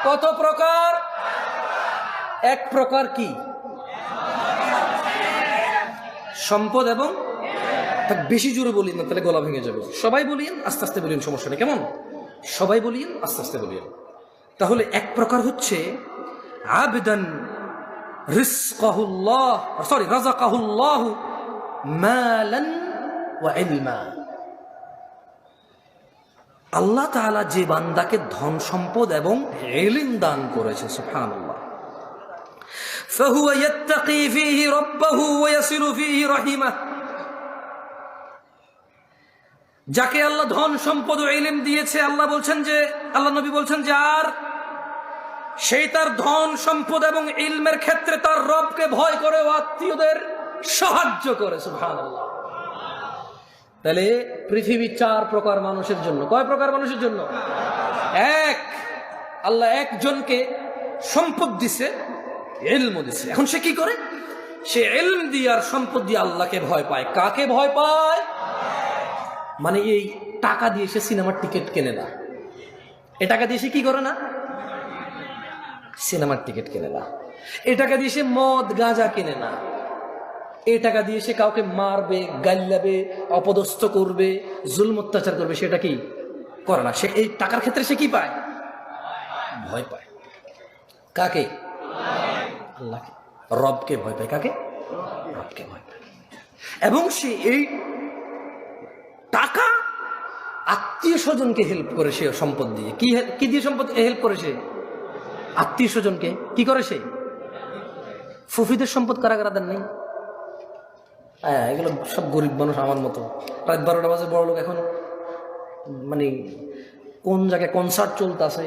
কত প্রকার? 1 প্রকার কি? সম্পদ এবং, বেশি জোরে বলিন না তাহলে গলা ভেঙে যাবে। সবাই বলিয়েন, আস্তে আস্তে বলিয়েন, সমস্যা নেই। কেমন? সবাই বলিয়েন, আস্তে আস্তে বলিয়েন। তাহলে 1 প্রকার হচ্ছে আবদান রাযাকাহুল্লাহু মালান ওয়া ইলমা, আল্লাহ তাআলা যে বান্দাকে ধন সম্পদ এবং ইলম দান করেছে, সুবহানাল্লাহ, ফাহুয়া ইয়াত্তাকি ফীহি রাব্বাহু ওয়া ইয়াসিলু ফীহি রাহিমাহু, যাকে আল্লাহ ধন সম্পদ ও ইলম দিয়েছে, আল্লাহ বলছেন যে, আল্লাহ নবী বলছেন যে আর সেই তার ধন সম্পদ এবং ইলমের ক্ষেত্রে তার রবকে ভয় করে ও আত্মীয়দের সাহায্য করে, সুবহানাল্লাহ। তাহলে পৃথিবী 4 প্রকার মানুষের জন্য। কয় প্রকার মানুষের জন্য? 1, আল্লাহ একজনকে সম্পদ দিছে, ইলম দিছে। এখন সে কি করে? সে ইলম দিয়ে আর সম্পদ দিয়ে আল্লাহকে ভয় পায়। কাকে ভয় পায়? মানে এই টাকা দিয়ে সে সিনেমার টিকিট কেনে না, এ টাকা দিয়ে সে কি করে না? সিনেমার টিকিট কেনে না। এ টাকা দিয়ে সে মদ গাঁজা কেনে না। এই টাকা দিয়ে সে কাউকে মারবে, গাল্লাবে, অপদস্থ করবে, জুলম অত্যাচার করবে, সেটা কি করে না। সে এই টাকার ক্ষেত্রে সে কি পায়? ভয় পায়। কাকে? আল্লাহকে, রবকে ভয় পায়। কাকে? রবকে ভয় পায়। এবং সে এই টাকা আত্মীয় স্বজনকে হেল্প করে, সে সম্পদ দিয়ে। কি দিয়ে সম্পদ হেল্প করে? সে আত্মীয় স্বজনকে কি করে? সে ফুফিদের সম্পদ কারা কারা দেন নাই? হ্যাঁ, এগুলো সব গরিব মানুষ আমার মতো। রাত 12টা বাজে বড় লোক। এখন মানে কোন জায়গায় কনসার্ট চলতেছে,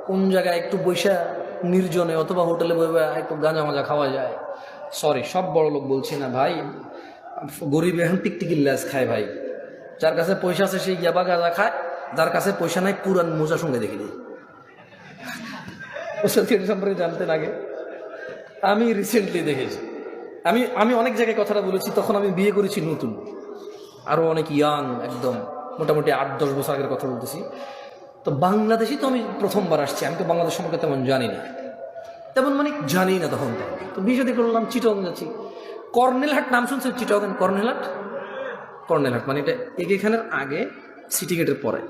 কোন জায়গায় একটু বৈশা নির্জনে অথবা হোটেলে বসে একটু গাঁজা মাজা খাওয়া যায়। সরি, সব বড় লোক বলছি না ভাই, গরিব এখন টিকটিকির ল্যাস খায় ভাই। যার কাছে পয়সা আছে সেই ইয়াবা গাঁজা খায়, যার কাছে পয়সা নাই পুরান মোজা সঙ্গে দেখি দিই। সম্পর্কে জানতেন আগে? আমি রিসেন্টলি দেখেছি। আমি অনেক জায়গায় কথাটা বলেছি, তখন আমি বিয়ে করেছি নতুন, আরো অনেক ইয়াং, একদম মোটামুটি 8-10 বছর আগের কথা বলতেছি। তো বাংলাদেশি তো আমি প্রথমবার আসছি, আমি তো বাংলাদেশ সম্পর্কে তেমন জানি না। তেমন মানে জানি না তখন। তো বিয়ে শাদী করলাম, চিটগাং যাচ্ছি। কর্নেলহাট নাম শুনছেন? চিটগাং কর্নেলহাট, কর্নেলহাট মানে এটা এখানের আগে, সিটি গেটের পরে।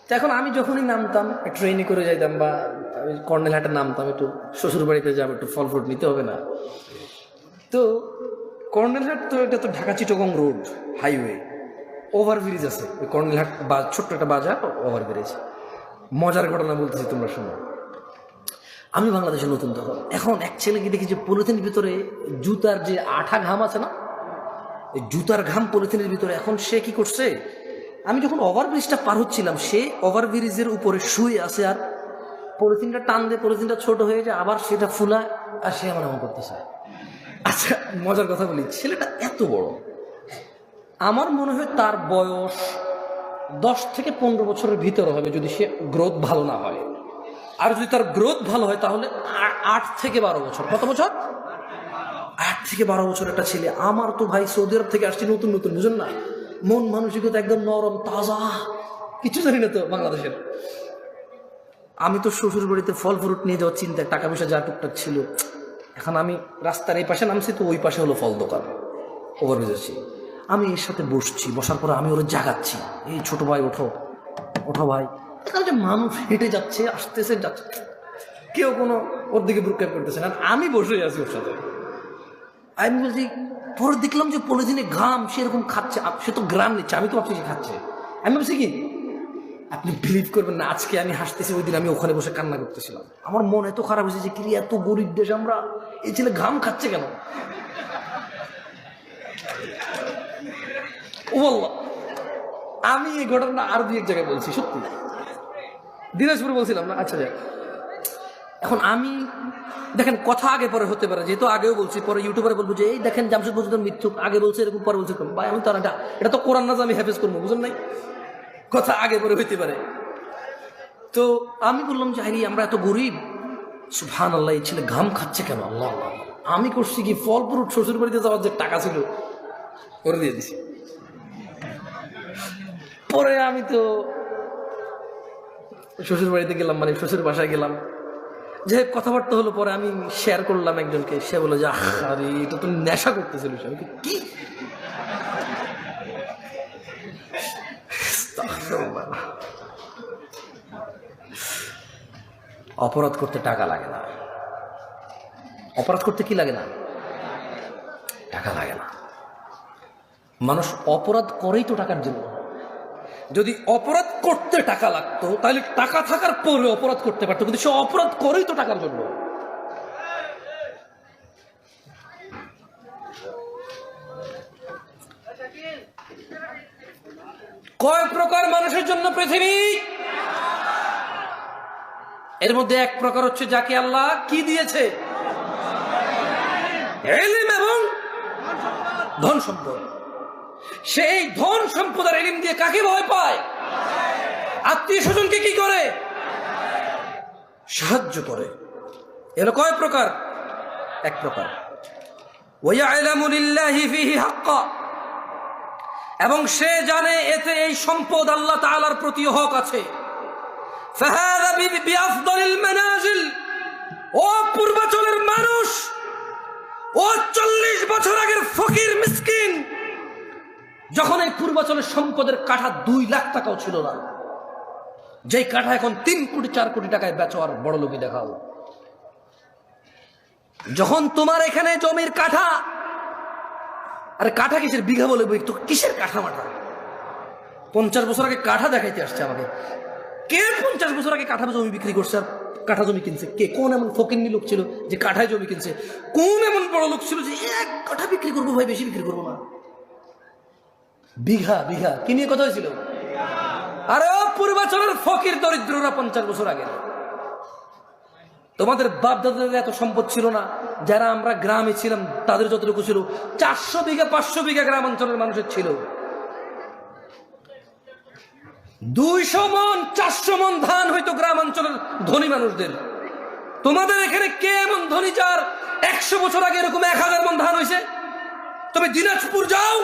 তো এখন আমি যখনই নামতাম ট্রেনে করে যাইতাম বা আমি কর্নেলহাটে নামতাম, একটু শ্বশুর বাড়িতে যাবো, একটু ফল ফ্রুট নিতে হবে না। তো কর্নেলহাট তো এটা তো Dhaka Chittagong road highway, overbridge আছে ওই কর্নেলহাট, ছোট্ট একটা বাজার, ওভারব্রিজ। মজার ঘটনা বলতেছি, তোমরা শোনো। আমি বাংলাদেশে নতুন তখন, এখন এক ছেলেকে দেখি যে পলিথিনের ভিতরে জুতার যে আঠা ঘাম আছে না, এই জুতার ঘাম পলিথিনের ভিতরে। এখন সে কি করছে, আমি যখন ওভারব্রিজটা পার হচ্ছিলাম, সে ওভারব্রিজের উপরে শুয়ে আছে আর পলিথিনটা টান দিয়ে পলিথিনটা ছোট হয়ে যায়, আবার সেটা ফুলা, আর সে আমার এমন করতেছে। আচ্ছা মজার কথা বলি, ছেলেটা এত বড়, আমার মনে হয় তার বয়স 10 থেকে 15 বছরের ভিতরে হবে, যদি সে গ্রোথ ভালো না হয়। আর যদি তার গ্রোথ ভালো হয় তাহলে 8 থেকে 12 বছর। কত বছর? 8 থেকে 12 বছর একটা ছেলে। আমার তো ভাই সৌদি আরব থেকে আসছি নতুন নতুন, বুঝুন না, মন মানসিকতা একদম নরম তাজা, কিছু জানি না তো বাংলাদেশের। আমি তো শ্বশুর বাড়িতে ফল ফ্রুট নিয়ে যাওয়ার চিন্তা, টাকা পয়সা যা টুকটাক ছিল। এখন আমি রাস্তার এই পাশে নামছি, তো ওই পাশে হলো ফল দোকান, ওভারব্রিজ আছি। আমি এর সাথে বসছি, বসার পরে আমি ওরা জাগাচ্ছি, এই ছোট ভাই ওঠো, ওঠো ভাই। এখানে যে মানুষ হেঁটে যাচ্ছে, আসতেছে, যাচ্ছে, কেউ কোনো ওর দিকে ভ্রুক্ষেপ করতেছে না, আমি বসে আছি ওর সাথে। আমি বলছি, পরে দেখলাম যে পলিথিনে ঘাম সেরকম খাচ্ছে, সে তো গ্রাম নিচ্ছে, আমি তো ভাবছি সে খাচ্ছে। আমি ভাবছি কি, আপনি বিলিভ করবেন না, আজকে আমি হাসতেছি, ওই দিন আমি ওখানে বসে কান্না করতেছিলাম। আমার মন এত খারাপ হয়েছে যে কি এত গরিব দেশ আমরা, এই ছেলে ঘাম খাচ্ছে কেন? ও বলল, আমি এই ঘটনা আর 2-1 জায়গায় বলছি, সত্যি দিনাজপুরে বলছিলাম না। আচ্ছা যাক, এখন আমি দেখেন কথা আগে পরে হতে পারে, যেহেতু আগেও বলছি, পরে ইউটিউবারে বলবো যে এই দেখেন জামশেদ মজুমদার মিথ্যুক, আগে বলছে এরকম, পরে বলছে ভাই আমি তো এটা তো কোরআন না যে আমি হেফেজ করবো, বুঝুন নাই, কথা আগে পরে হইতে পারে। তো আমি বললাম যে আরে আমরা এত গরিব, সুবহানাল্লাহ, এই ছেলে ঘাম খাচ্ছে কেন? আল্লাহ আল্লাহ। আমি করছি কি, ফল ফ্রুট শ্বশুর বাড়িতে যাওয়ার যে টাকা ছিল করে দিয়ে দিছি। পরে আমি তো শ্বশুর বাড়িতে গেলাম, মানে শ্বশুর বাসায় গেলাম, যে কথাবার্তা হলো। পরে আমি শেয়ার করলাম একজনকে, সে বলে যে আরে এটা তো নেশা করতেছিল। আমি কি, অপরাধ করতে টাকা লাগে না। অপরাধ করতে কি লাগে না? টাকা লাগে না। মানুষ অপরাধ করেই তো টাকার জন্য। যদি অপরাধ করতে টাকা লাগতো তাহলে টাকা থাকার পরে অপরাধ করতে পারতো, কিন্তু সে অপরাধ করেই তো টাকার জন্য। কয় প্রকার মানুষের জন্য পৃথিবী? এর মধ্যে এক প্রকার হচ্ছে যাকে আল্লাহ কি দিয়েছে? ইলম এবং ধন সম্পদ। সেই ধন সম্পদ আর ইলম দিয়ে কাকে ভয় পায়? আত্মীয় স্বজনকে কি করে? সাহায্য করে। এর কয় প্রকার? এক প্রকার। ওয়ায়ালামু লিল্লাহি ফিহি হাক্কা, এবং সে জানে এতে এই সম্পদ আল্লাহ তাআলার প্রতি হক আছে। ফাহাযা বিআফদালিল মানাজিল, ও পূর্বাচলের মানুষ, ও 40 বছর আগের ফকির মিসকিন, যখন এই পূর্বাচলের সম্পদের কাঠা 2 লাখ টাকাও ছিল না, যেই কাঠা এখন 3 কোটি 4 কোটি টাকায় বেচো আর বড় লোকই দেখাও। যখন তোমার এখানে জমির কাঠা, আরে কাঠা কিসের, বিঘা বলে বই তো, কিসের কাঠা মাঠা? 50 বছর আগে কাঠা দেখাইতে আসছে আমাকে। কে 50 বছর আগে কাঠা জমি বিক্রি করছে আর কাঠা জমি কিনছে? কে? কোন এমন ফকিন্নি লোক ছিল যে কাঠায় জমি কিনছে? কোন এমন বড় লোক ছিল যে 1 কাঠা বিক্রি করবো ভাই, বেশি বিক্রি করবো না? বিঘা বিঘা কি নিয়ে কথা হয়েছিল? আরে ও পূর্বাচলের ফকির দরিদ্ররা 50 বছর আগে, তোমাদের বাপ দাদাদের এত সম্পদ ছিল না। যারা আমরা গ্রামে ছিলাম তাদের যতটুকু ছিল, 400 বিঘা 500 বিঘা গ্রাম অঞ্চলের মানুষের ছিল। 200 মন 400 মন ধান হয়তো গ্রাম অঞ্চলের ধনী মানুষদের। তোমাদের এখানে কে এমন ধনী যার 100 বছর আগে এরকম 1000 মন ধান হয়েছে? তবে দিনাজপুর যাও,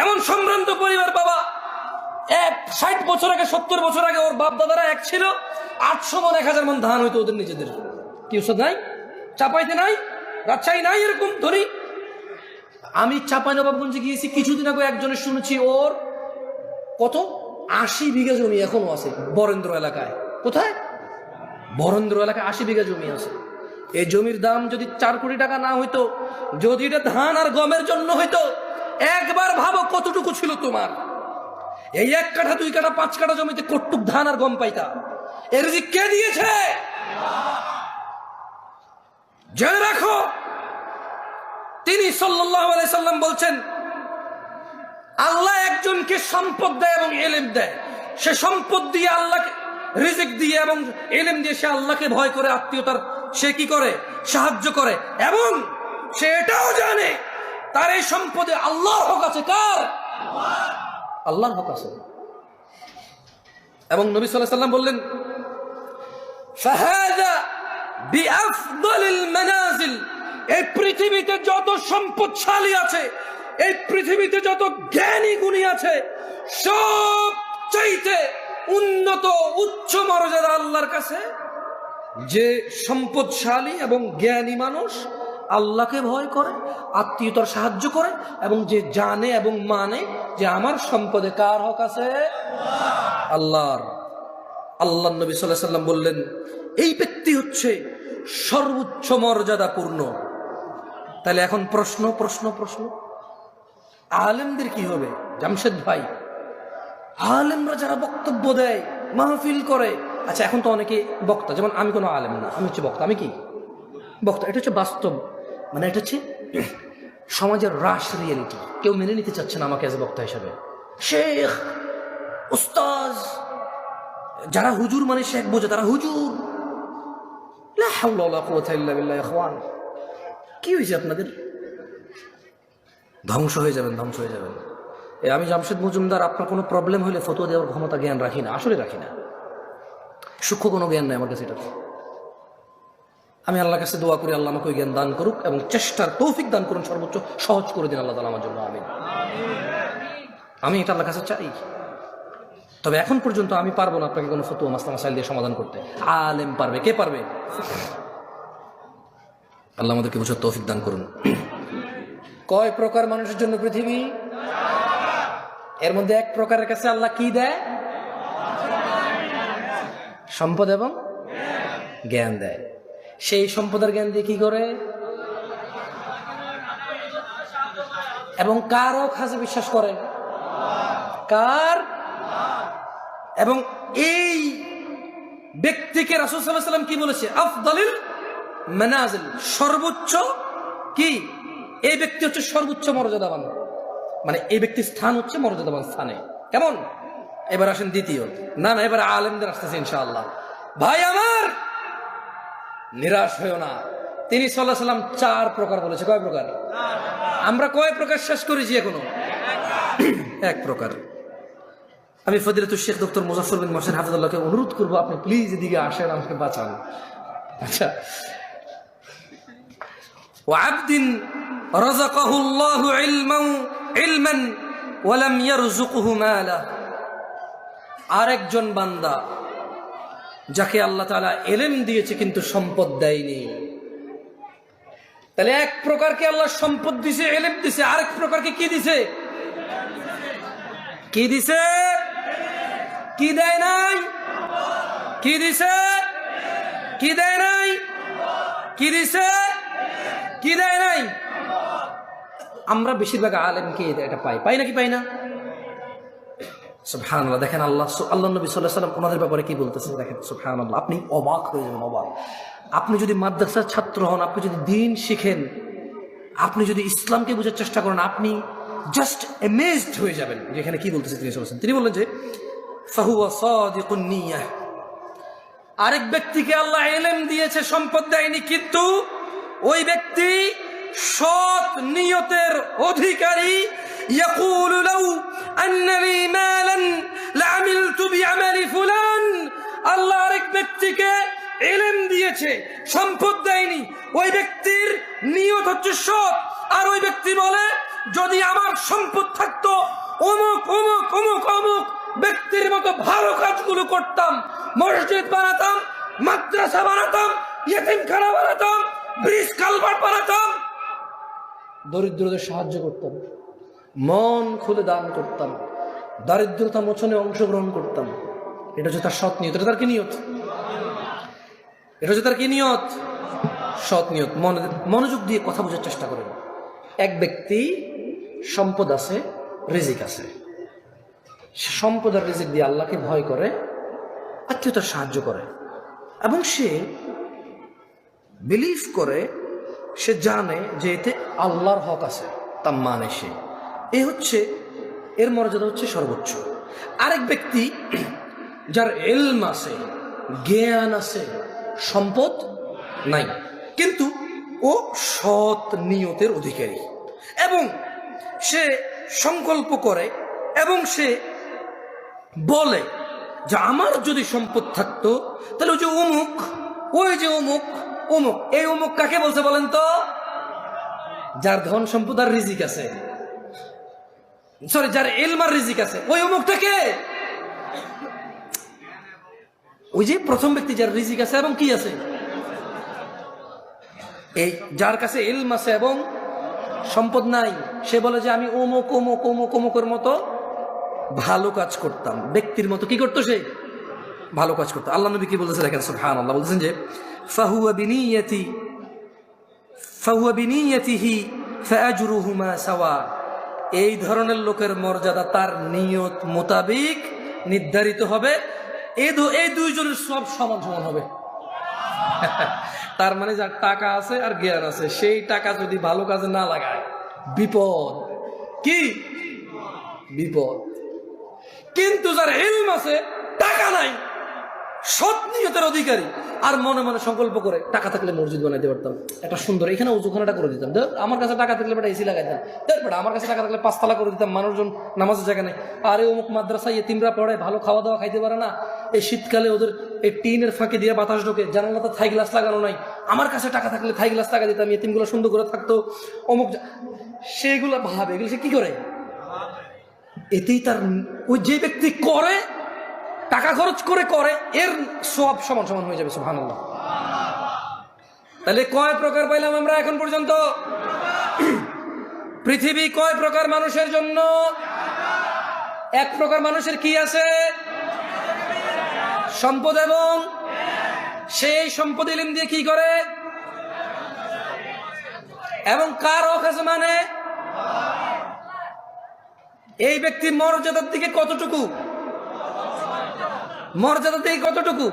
এমন সম্ভ্রান্ত পরিবার, বাবা 60 বছর আগে 70 বছর আগে ওর বাপ দাদারা এক ছিল, 800 মন 1000 মন ধান হইতো ওদের নিজেদের। কি ওষুধ নাই? চাপাইতে নাই, রাজশাহী নাই এরকম ধনী। আমি চাঁপাইনবাবগঞ্জে গিয়েছি কিছুদিন আগে, একজনের শুনেছি ওর কত 80 বিঘা জমি এখনো আছে বরেন্দ্র এলাকায়। কোথায়? বরেন্দ্র এলাকায় 80 বিঘা জমি আছে। এই জমির দাম যদি 4 কোটি টাকা না হইতো, যদি এটা ধান আর গমের জন্য হইতো, একবার ভাবো কতটুকু ছিল তোমার। এই 1 কাঠা 2 কাঠা 5 কাঠা জমিতে কতটুক ধান আর গম পাইতা? এর রিজিক কে দিয়েছে? জেনে রাখো, তিনি সাল্লাল্লাহু আলাইহি সাল্লাম বলছেন, আল্লাহ একজনকে সম্পদ দেয় এবং ইলম দেয়। সে সম্পদ দিয়ে আল্লাহকে রিজিক দিয়ে এবং ইলম দিয়ে সে আল্লাহকে ভয় করে, আত্মীয়তার সে কি করে? সাহায্য করে। এবং সে এটাও জানে তার এই সম্পদে আল্লাহর হক আছে। কার? আল্লাহর হক আছে। এবং নবী সাল্লাল্লাহু আলাইহি সাল্লাম বললেন, ফাহাদা বিআফদালিল মানাজিল, এই পৃথিবীতে যত সম্পদশালী আছে, এই পৃথিবীতে যত জ্ঞানী গুণী আছে, সবচাইতে উন্নত উচ্চ মর্যাদা আল্লাহর কাছে যে সম্পদশালী এবং জ্ঞানী মানুষ আল্লাহকে ভয় করে, আত্মীয়তার সাহায্য করে, এবং যে জানে এবং মানে যে আমার সম্পদে কার হক আছে? আল্লাহর। আল্লাহ নবী সাল্লাল্লাহু আলাইহি সাল্লাম বললেন, এই ব্যক্তি হচ্ছে সর্বোচ্চ মর্যাদাপূর্ণ। তাহলে এখন প্রশ্ন প্রশ্ন প্রশ্ন, আলেমদের কি হবে? জামশেদ ভাই, আলেমরা যারা বক্তব্য দেয়, মাহফিল করে, আচ্ছা এখন তো অনেকে বক্তা, যেমন আমি কোনো আলেম না, আমি হচ্ছে বক্তা। আমি কি বক্তা? এটা হচ্ছে বাস্তব, মানে এটা হচ্ছে সমাজের রাশ রিয়েলিটি। কেউ মেনে নিতে চাচ্ছে না আমাকে এজ এ বক্তা হিসাবে। শেখ, উস্তাজ, যারা হুজুর মানে শেখ বোঝে, তারা হুজুর। লা হাওলা ওয়ালা কুওয়াতা ইল্লা বিল্লাহ। ইখওয়ান, কি হয়েছে আপনাদের? ধ্বংস হয়ে যাবেন, ধ্বংস হয়ে যাবেন। আমি জামশেদ মজুমদার, আপনার কোনো প্রবলেম হলে ফতোয়া দেওয়ার ক্ষমতা জ্ঞান রাখি না, আসলে রাখি না। সূক্ষ্ম কোনো জ্ঞান নাই আমার কাছে। এটা আমি আল্লাহর কাছে দোয়া করি, আল্লাহ আমাকে ওই জ্ঞান দান করুক এবং চেষ্টার তৌফিক দান করুন, সর্বোচ্চ সহজ করে দিন আল্লাহ তাআলা আমার জন্য। আমি এটা আল্লাহর কাছে চাই। তবে এখন পর্যন্ত আমি পারবো না আপনাকে কোনো ফতোয়া মাসলা মাসাইল দিয়ে সমাধান করতে। আলেম পারবে। কে পারবে? আল্লাহ আমাদেরকে বুঝার তৌফিক দান করুন। কয় প্রকার মানুষের জন্য পৃথিবী? এর মধ্যে এক প্রকারের কাছে আল্লাহ কি দেয়? সম্পদ এবং জ্ঞান দেয়। সেই সম্পদের জ্ঞান দিয়ে কি করে? এবং কারও কাছে বিশ্বাস করে? কার? এবং এই ব্যক্তিকে রাসূল সাল্লাল্লাহু আলাইহি ওয়াসাল্লাম কি বলেছে? আফদালিল মানাজিল, সর্বোচ্চ কি? এই ব্যক্তি হচ্ছে সর্বোচ্চ মর্যাদাবান, মানে এই ব্যক্তির স্থান হচ্ছে মর্যাদাবান স্থানে। কেমন? এবার আসেন দ্বিতীয়। না না, এবার আলেমদের আসতেছে ইনশাআল্লাহ। ভাই আমার, নিরাশ হইও না। তিনি সাল্লাল্লাহু আলাইহি ওয়াসাল্লাম 4 প্রকার বলেছে। কয় প্রকার? আমরা কয় প্রকার শেষ করেছি এখনো? 1 প্রকার। আমি ফজিলাতুল শেখ ডক্টর মুজাফফর বিন মোহসেন হাফিজাল্লাহকে অনুরোধ করবো, আপনি প্লিজ এদিকে আসেন, আমাকে বাঁচান। আচ্ছা, ওয়াবদিন রাযাকাহুল্লাহু ইলমান ওয়া লাম ইয়ারযুকহু মালা, আরেকজন বান্দা যাকে আল্লাহ তাআলা ইলম দিয়েছে কিন্তু সম্পদ দেয়নি। তাহলে এক প্রকারকে আল্লাহ সম্পদ দিছে, ইলম দিছে, আরেক প্রকারকে কি দিছে? কি দিছে? কি দেয় নাই? কি দিছে? কি দেয় নাই? কি দিছে? কি দেয় নাই? আমরা বেশিরভাগ আলেমকে এটা পাই নাকি পাই না? সুবহানাল্লাহ। দেখেন আল্লাহ নবী সাল্লাল্লাহু আলাইহি ওয়াসাল্লাম ওনাদের ব্যাপারে কি বলতেছেন, দেখেন সুবহানাল্লাহ। আপনি অবাক হয়ে যাবেন, অবাক। আপনি যদি মাদ্রাসার ছাত্র হন, আপনি যদি দ্বীন শিখেন, আপনি যদি ইসলামকে বোঝার চেষ্টা করেন, আপনি জাস্ট অ্যামেজড হয়ে যাবেন যেখানে কি বলতেছে তিনি সাল্লাল্লাহু আলাইহি ওয়াসাল্লাম। তিনি বললেন যে ফাহুয়া সাদিকুন নিয়াহ, আরেক ব্যক্তিকে আল্লাহ ইলম দিয়েছে, সম্পদ দেয়নি, কিন্তু ওই ব্যক্তি সৎ নিয়তের অধিকারী। ইয়াকুলু লাউ আন্না লি মালান লাআমিলতু বিআমালি ফুলান, আল্লাহ আরেক ব্যক্তিকে ইলম দিয়েছে, সম্পদ দেয়নি, ওই ব্যক্তির নিয়ত হচ্ছে সৎ। আর ওই ব্যক্তি বলে, যদি আমার সম্পদ থাকতো অমুক অমুক অমুক অমুক ব্যক্তির মতো ভালো কাজগুলো করতাম, মসজিদ বানাতাম, মাদ্রাসা বানাতাম, ইয়েতিমখানা বানাতাম, ব্রিজ কালভার্ট বানাতাম, দরিদ্রদের সাহায্য করতাম, মন খুলে দান করতাম, দারিদ্রতা মোচনে অংশগ্রহণ করতাম। এটা হচ্ছে তার সৎ নিয়ত। এটা তার কি নিয়ত? এটা হচ্ছে তার কি নিয়ত? সৎ নিয়ত। মনোযোগ দিয়ে কথা বোঝার চেষ্টা করেন। এক ব্যক্তি সম্পদ আছে, রিজিক আছে, সে সম্পদ আর রিজিক দিয়ে আল্লাহকে ভয় করে, আত্মীয়তার সাহায্য করে, এবং সে বিলিভ করে, সে জানে যে এতে আল্লাহর হক আছে, তা মানে সে। এই হচ্ছে এর মর্যাদা হচ্ছে সর্বোচ্চ। আরেক ব্যক্তি যার ইলম আছে, জ্ঞান আছে, সম্পদ নাই, কিন্তু ও সৎ নিয়তের অধিকারী, এবং সে সংকল্প করে এবং সে বলে যে আমার যদি সম্পদ থাকতো তাহলে ওই যে অমুক, ওই যে অমুক অমুক, এই অমুক কাকে বলছে বলেন তো? যার ধন সম্পদ আর রিজিক আছে, সরি, যার ইলম আর রিজিক আছে, ওই অমুকটাকে ওই যে প্রথম ব্যক্তি যার রিজিক আছে এবং কি আছে, এই যার কাছে ইলম আছে এবং সম্পদ নাই, সে বলে যে আমি অমুক অমুক অমুক অমুকের মতো ভালো কাজ করতাম। ব্যক্তির মতো কি করতো? সে ভালো কাজ করতো। আল্লাহ নবী কি বলেছে দেখেন, সুবহানাল্লাহ, বলছেন যে ফাহুয়া বিনিয়াতিহি ফাআজরুহুমা সাওয়া। এই ধরনের লোকের মর্যাদা তার নিয়ত মোতাবেক নির্ধারিত হবে, এই দুইজনের সব সমান সমান হবে। তার মানে যার টাকা আছে আর জ্ঞান আছে, সেই টাকা যদি ভালো কাজে না লাগায় বিপদ। কি বিপদ? কিন্তু যার ইলম আছে, টাকা নাই, সৎ নিয়তের অধিকারী, আর মনে মনে সংকল্প করে টাকা থাকলে মসজিদ বানাইতে পারতাম, একটা সুন্দর এখানে উজুখানাটা করে দিতাম, আমার কাছে টাকা থাকলে বেটা এসি লাগাইতাম, আমার কাছে টাকা থাকলে 5 তলা করে দিতাম, মানুষজন নামাজের জায়গা নেই, আরে অমুক মাদ্রাসায় এতিমরা পড়ে, ভালো খাওয়া দাওয়া খাইতে পারে না, এই শীতকালে ওদের এই টিনের ফাঁকে দিয়ে বাতাস ঢোকে, জানালাতে থাই গ্লাস লাগানো নাই, আমার কাছে টাকা থাকলে থাই গ্লাস লাগা দিতাম, এতিমগুলো সুন্দর করে থাকতো, অমুক। সেগুলো ভাবে, এগুলো সে কি করে? এতেই তার ওই যে ব্যক্তি করে, টাকা খরচ করে, এর সব সমান সমান হয়ে যাবে। সুবহানাল্লাহ। তাহলে কয় প্রকার পাইলাম আমরা এখন পর্যন্ত? পৃথিবী কয় প্রকার মানুষের জন্য? এক প্রকার মানুষের কি আছে? সম্পদ, এবং সেই সম্পদ ইলম দিয়ে কি করে, এবং কার হক আছে মানে এই ব্যক্তির মর্যাদার দিকে কতটুকু, মর্যাদা দিকে কতটুকু?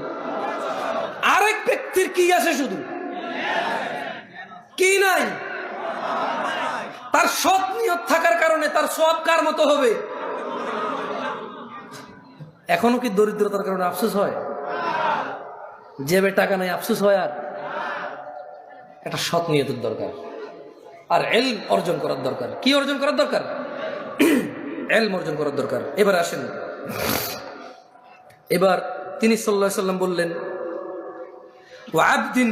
আরেক ব্যক্তির কি আছে? শুধু কি নাই? তার সৎ নিয়ত থাকার কারণে তার সব কার মতো হবে? এখনো কি দরিদ্রতার কারণে আফসোস হয়? জেবে টাকা নাই আফসোস হয়? আর একটা সৎ নিয়তের দরকার, আর ইলম অর্জন করার দরকার। কি অর্জন করার দরকার? ইলম অর্জন করার দরকার। এবার আসেন, এবার তিনি সাল্লাল্লাহু আলাইহি সাল্লাম বললেন, ওয়া আবদিন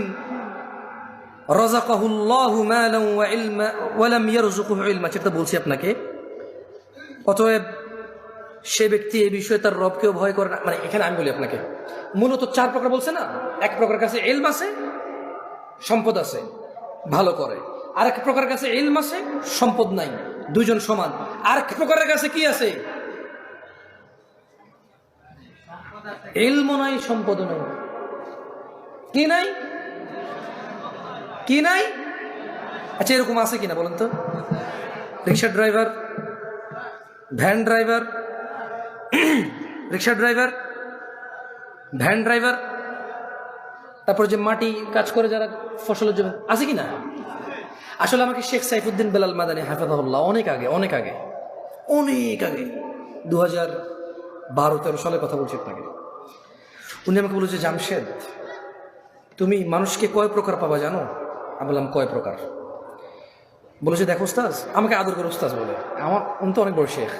রাযাকাহুল্লাহু মালান ওয়া ইলমা ওয়া লাম ইয়ারযুকহু ইলমা। যেটা বলছি আপনাকে, অতএব সে ব্যক্তি এই বিষয়ে তার রবকেও ভয় করে না। মানে এখানে আমি বলি আপনাকে, মূলত 4 প্রকার বলছে না? এক প্রকার কাছে ইলম আছে, সম্পদ আছে, ভালো করে। আরেক প্রকার কাছে ইলম আছে, সম্পদ নাই, দুইজন সমান। আরেক প্রকারের কাছে কি আছে? ইলম নাই, সম্পদ নাই। কি নাই? কি নাই? আচ্ছা, এরকম আছে কিনা বলেন তো? রিক্সা ড্রাইভার, ভ্যান ড্রাইভার, রিক্সা ড্রাইভার, ভ্যান ড্রাইভার, তারপর যে মাটি কাজ করে যারা ফসলের জমি, আছে কিনা? আসলে আমাকে শেখ সাইফুদ্দিন বেলাল মাদানী হাফেজাহুল্লাহ অনেক আগে 2012-13 সালের কথা বলছি আপনাকে, উনি আমাকে বলেছে, জামশেদ তুমি মানুষকে কয় প্রকার পাবা জানো? আমি বললাম কয় প্রকার? বলেছে দেখো উস্তাজ, আমাকে আদর করে উস্তাজ বলে, আমার উনি তো অনেক বড় শেখ,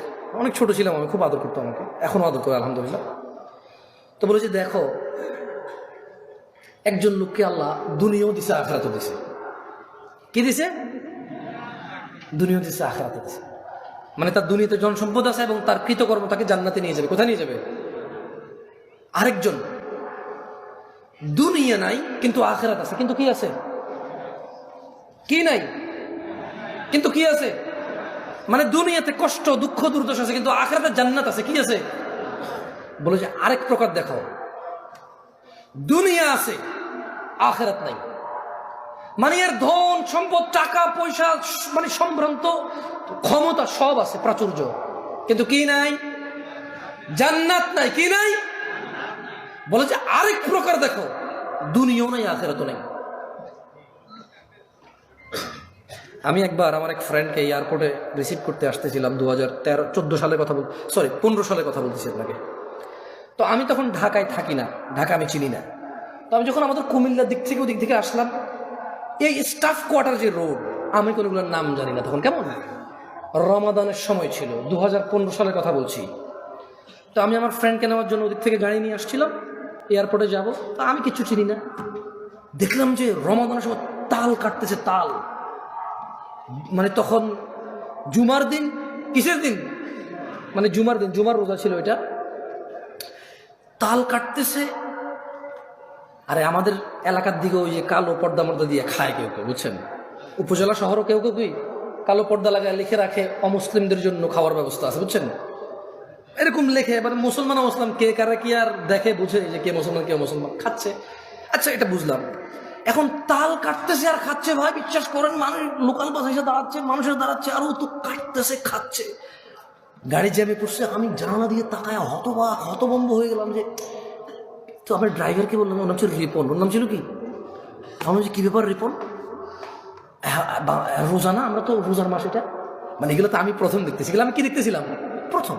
অনেক ছোট ছিলাম আমি, খুব আদর করতো আমাকে, এখনো আদর করে আলহামদুলিল্লাহ। তো বলেছে দেখো, একজন লোককে আল্লাহ দুনিয়াও দিছে আখিরাতও দিছে। কি দিছে? দুনিয়াও দিছে আখিরাতও দিছে। মানে তার দুনিয়াতে জন সম্পদ আছে এবং তার কৃতকর্ম তাকে জান্নাতে নিয়ে যাবে। কোথায় নিয়ে যাবে? আরেকজন দুনিয়া নাই কিন্তু আখিরাত আছে, কিন্তু কি আছে? কি নাই? কিন্তু কি আছে? মানে দুনিয়াতে কষ্ট দুঃখ দুর্দশা আছে, কিন্তু আখিরাতে জান্নাত আছে। কি আছে? বলে যে আরেক প্রকার দেখো, দুনিয়া আছে আখিরাত নাই। মানে এর ধন সম্পদ টাকা পয়সা মানে সম্ভ্রান্ত ক্ষমতা সব আছে প্রাচুর্য, কিন্তু কি নাই? জান্নাত নাই। কি নাই? বলে যে আরেক প্রকার দেখো, দুনিয়াও নাই আখিরাতও নাই। আমি একবার আমার এক ফ্রেন্ডকে এয়ারপোর্টে রিসিভ করতে আসতেছিলাম 2014 সালের কথা 15 সালের কথা বলতেছি আপনাকে। তো আমি তখন ঢাকায় থাকি না, ঢাকা আমি চিনি না। তো আমি যখন আমাদের কুমিল্লার দিক থেকে ওদিক থেকে আসলাম, এই স্টাফ কোয়ার্টার যে রোড, আমি কোনোগুলোর নাম জানি না তখন। কেমন রমাদানের সময় ছিল, 2015 সালের কথা বলছি। তো আমি আমার ফ্রেন্ডকে নেওয়ার জন্য ওদিক থেকে গাড়ি নিয়ে আসছিলাম, এয়ারপোর্টে যাব। তো আমি কিছু চিনি না, দেখলাম যে রমাদানের সময় তাল কাটতেছে, তাল। মানে তখন জুমার দিন, কিসের দিন? মানে জুমার দিন, জুমার রোজা ছিল এটা। তাল কাটতেছে। আরে আমাদের এলাকার দিকে ওই যে কালো পর্দা মর্দা দিয়ে খায় কেউ কেউ, বুঝছেন? উপজেলা শহরও কেউ কেউ কি কালো পর্দা লাগায় লিখে রাখে অমুসলিমদের জন্য খাওয়ার ব্যবস্থা আছে, বুঝছেন? এরকম লেখে। এবার মুসলমান মুসলিম কে কারা কি আর দেখে বুঝে যে কে মুসলমান কে মুসলমান, খাচ্ছে। আচ্ছা, এটা বুঝলাম। এখন তাল কাটতেছে আর খাচ্ছে, ভাই বিশ্বাস করেন, মানুষ লোকাল বাস এসে দাঁড়াচ্ছে, মানুষের দাঁড়াচ্ছে, আর ও তো কাটতেছে খাচ্ছে। গাড়ি জ্যামে পড়ছে, আমি জানালা দিয়ে তাকায় হতবাক হতবম্ব হয়ে গেলাম। যে তো আমার ড্রাইভারকে বললাম, ওর নাম ছিল রিপন। ওর নাম ছিল কি? আমার যে কি ব্যাপার রিপন? রোজা না, আমরা তো রোজার মাস এটা। মানে এগুলো তো আমি প্রথম দেখতেছি। এগুলো আমি কি দেখতেছিলাম প্রথম।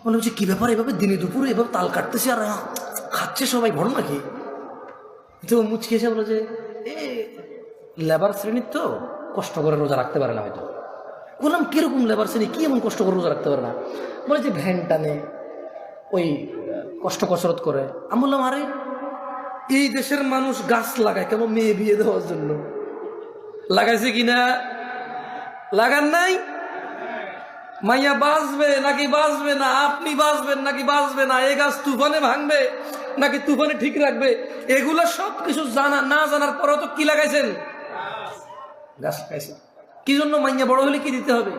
বললাম যে কি ব্যাপার, এভাবে দিনে দুপুরে এভাবে তাল কাটতেছে আর খাচ্ছে সবাই, ভর নাকি? তো মুচকি এসে বলো যে লেবার শ্রেণীর তো কষ্ট করে রোজা রাখতে পারে না হয়তো। বললাম কিরকম লেবার শ্রেণী, কি এমন কষ্ট করে রোজা রাখতে পারে না? বলে যে ভ্যান টানে, ওই কষ্ট কসরত করে। আমি বললাম আরে এই দেশের মানুষ গাছ লাগায় কেন? মেয়ে বিয়ে দেওয়ার জন্য। লাগাইছে কিনা? লাগান নাই? মাইয়া বাঁচবে নাকি বাঁচবে না, আপনি বাঁচবেন নাকি বাঁচবে না, এই গাছ তুফানে ভাঙবে নাকি তুফানে ঠিক রাখবে, এগুলা সব কিছু জানা না জানার পরেও তো কি লাগাইছেন? গাছ লাগাইছেন। কি জন্য? মাইয়া বড় হলে কি দিতে হবে?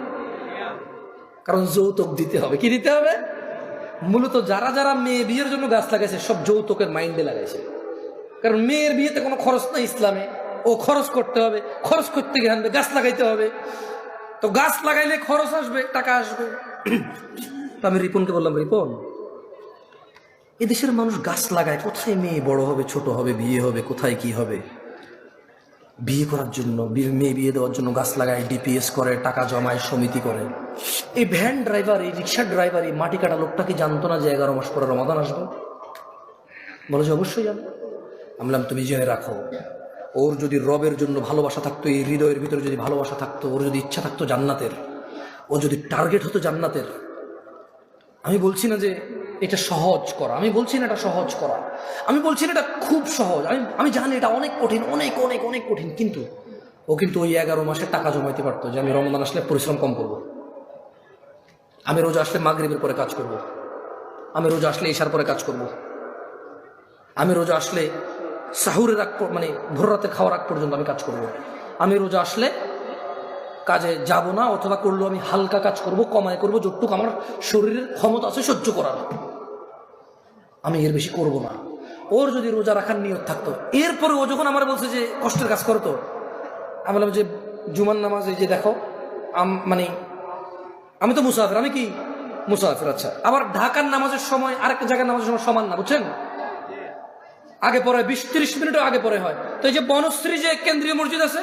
কারণ যৌতুক দিতে হবে। কি দিতে হবে? মূলত যারা যারা মেয়ে বিয়ের জন্য গাছ লাগাইছে সব যৌতুকের মাইন্ডে লাগাইছে। কারণ মেয়ের বিয়েতে কোনো খরচ নাই ইসলামে, ও খরচ করতে হবে, খরচ করতে গিয়ে আনবে, গাছ লাগাইতে হবে। তো গাছ লাগাইলে খরচ আসবে, টাকা আসবে। তো আমি রিপনকে বললাম, রিপন এদেশের মানুষ গাছ লাগায়, কোথায় মেয়ে বড় হবে, ছোট হবে, বিয়ে হবে, কোথায় কি হবে? বিয়ে করার জন্য, মেয়ে বিয়ে দেওয়ার জন্য গাছ লাগায়, ডিপিএস করে, টাকা জমায়, সমিতি করে। এই ভ্যান ড্রাইভার, এই রিক্সার ড্রাইভার, এই মাটি কাটা লোকটা কি জানতো না যে 11 মাস পরে রমাদান আসবে? বলে যে অবশ্যই জানো। আমি বললাম তুমি জেনে রাখো, ওর যদি রবের জন্য ভালোবাসা থাকতো, এই হৃদয়ের ভিতরে যদি ভালোবাসা থাকতো, ওর যদি ইচ্ছা থাকতো জান্নাতের, ও যদি টার্গেট হতো জান্নাতের। আমি বলছি না যে এটা সহজ করা, আমি বলছি না এটা সহজ করা, আমি বলছি না এটা খুব সহজ, আমি জানি এটা অনেক কঠিন, অনেক অনেক অনেক কঠিন। কিন্তু ও কিন্তু ওই 11 মাসে টাকা জমাইতে পারতো যে আমি রমজান আসলে পরিশ্রম কম করব, আমি রোজা আসলে মাগরিবের পরে কাজ করব, আমি রোজা আসলে ইশার পরে কাজ করব, আমি রোজা আসলে সাহুরের আগ মানে ভোর রাতে খাওয়ার আগ পর্যন্ত আমি কাজ করব, আমি রোজা আসলে কাজে যাব না, অথবা করলেও আমি হালকা কাজ করব, কমায় করব, যতটুকু আমার শরীরের ক্ষমতা আছে সহ্য করার, আমি এর বেশি করব না। ওর যদি রোজা রাখার নিয়ত থাকতো, এরপরে ও যখন আমার বলছে যে কষ্টের কাজ করতো, আমি বললাম যে জুমার নামাজ এই যে দেখো, মানে আমি তো মুসাফির, আমি কি মুসাফির। আচ্ছা, আবার ঢাকার নামাজের সময় আরেকটা জায়গার নামাজের সময় সমান না, বুঝছেন? আগে পরে 20-30 মিনিটও আগে পরে হয়। তো এই যে বনশ্রী যে কেন্দ্রীয় মসজিদ আছে,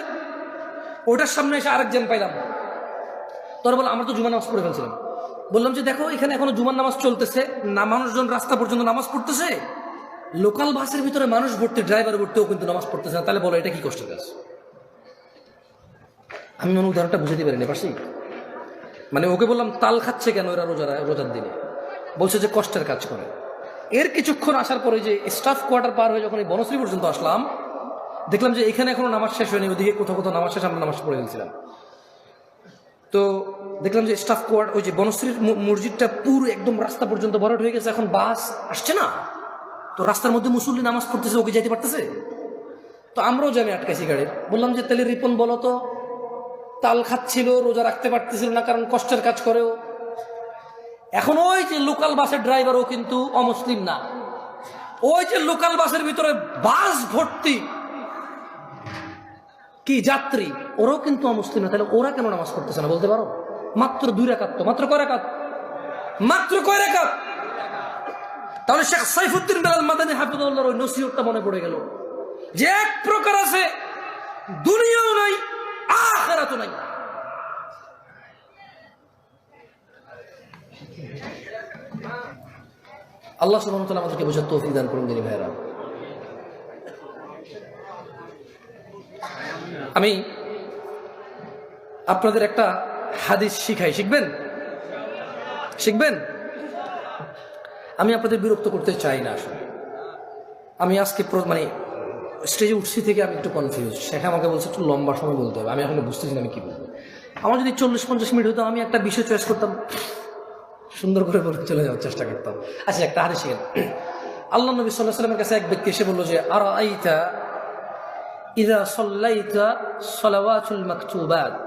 ওটার সামনে এসে আরেকজন পাইলাম। তোর বল আমরা তো জুমার নামাজ পড়ে ফেলছিলাম। বললাম যে দেখো এখানে এখনো জুমার নামাজ চলতেছে না, মানুষজন রাস্তা পর্যন্ত নামাজ পড়তেছে, লোকাল বাসের ভিতরে মানুষ ভর্তি, ড্রাইভার ভর্তিও কিন্তু নামাজ পড়তেছে না। তাহলে বলো এটা কি কষ্টের কাজ? আমি মনে উদাহরণটা বুঝে দিতে পারিনি পারছি। মানে ওকে বললাম তাল খাচ্ছে কেন এরা রোজার দিনে? বলছে যে কষ্টের কাজ করে। এর কিছুক্ষণ আসার পরে যে স্টাফ কোয়ার্টার পার হয়ে যখন এই বনশ্রী পর্যন্ত আসলাম, দেখলাম যে এখানে এখনো নামাজ শেষ হয়নি, ওদিকে কোথাও কোথাও নামাজ শেষ, আমরা নামাজ পড়ে গেছিলাম। তো দেখলাম যে স্টাফ কোয়ার্টার, ওই যে বনশ্রীর মসজিদটা পুরো একদম রাস্তা পর্যন্ত ভরাট হয়ে গেছে, এখন বাস আসছে না, তো রাস্তার মধ্যে মুসল্লি নামাজ পড়তেছে, ওকে যাইতে পারতেছে? তো আমরাও জ্যামে আটকাইছি গাড়ির। বললাম যে তাহলে রিপন বলো তো, তাল খাচ্ছিল, রোজা রাখতে পারতেছিল না কারণ কষ্টের কাজ করেও। এখন ওই যে লোকাল বাসের ড্রাইভারও কিন্তু অমুসলিম না, ওই যে লোকাল বাসের ভিতরে বাস ভর্তি কি যাত্রী, ওরাও কিন্তু অমুসলিম না। তাহলে ওরা কেন নামাজ পড়তেছে না বলতে পারো? মাত্র 2 রাকাত, তো মাত্র কয় রাকাত? মাত্র কয় রাকাত? তাহলে শেখ সাইফুদ্দিন বেলাল মাদানী হাফিজাহুল্লাহর ওই নসিহতটা মনে পড়ে গেল যে এক প্রকার আছে দুনিয়াও নাই আখিরাতও নাই। আল্লাহ সুবহানাহু ওয়া তাআলা আমাদেরকে বোঝার তৌফিক দান করুন দিনী ভাইরা। আমি আপনাদের একটা হাদিস শিখাই, শিখবেন? শিখবেন? আমি আপনাদের বিরক্ত করতে চাই না। আসলে আমি আজকে মানে স্টেজে উঠছি থেকে আমি একটু কনফিউজ। শেখ আমাকে বলছে একটু লম্বা সময় বলতে হবে, আমি এখন বুঝতেছি না আমি কি বলবো। আমার যদি 40-50 মিনিট হতো আমি একটা বিষয় চয়েস করতাম, সুন্দর করে বলে চলে যাওয়ার চেষ্টা করতাম। আচ্ছা, একটা হাদিস শিখেন। আল্লাহ নবী সাল্লাল্লাহু আলাইহি ওয়াসাল্লামের কাছে এক ব্যক্তি এসে বলল যে আরাআইতা ইযা সাল্লাইতা সালাওয়াতুল মাকতুবাত।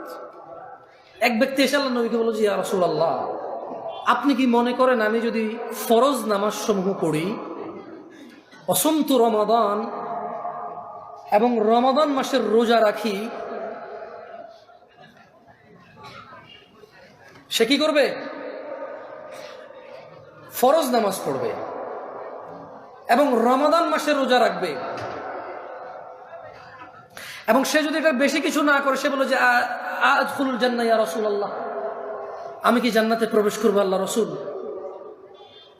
এক ব্যক্তি এসে আল্লাহ নবীকে বলল যে ইয়া রাসূলুল্লাহ, আপনি কি মনে করেন আমি যদি ফরজ নামাজ সমূহ পড়ি, অসুমতু রমাদান, এবং রমাদান মাসের রোজা রাখি, সে কি করবে? ফরজ নামাজ পড়বে এবং রমাদান মাসের রোজা রাখবে, এবং সে যদি এটা বেশি কিছু না করে, সে বলে যে আদখুলুল জান্নাহ ইয়া রাসূলুল্লাহ, আমি কি জান্নাতে প্রবেশ করবো আল্লাহ রসুল?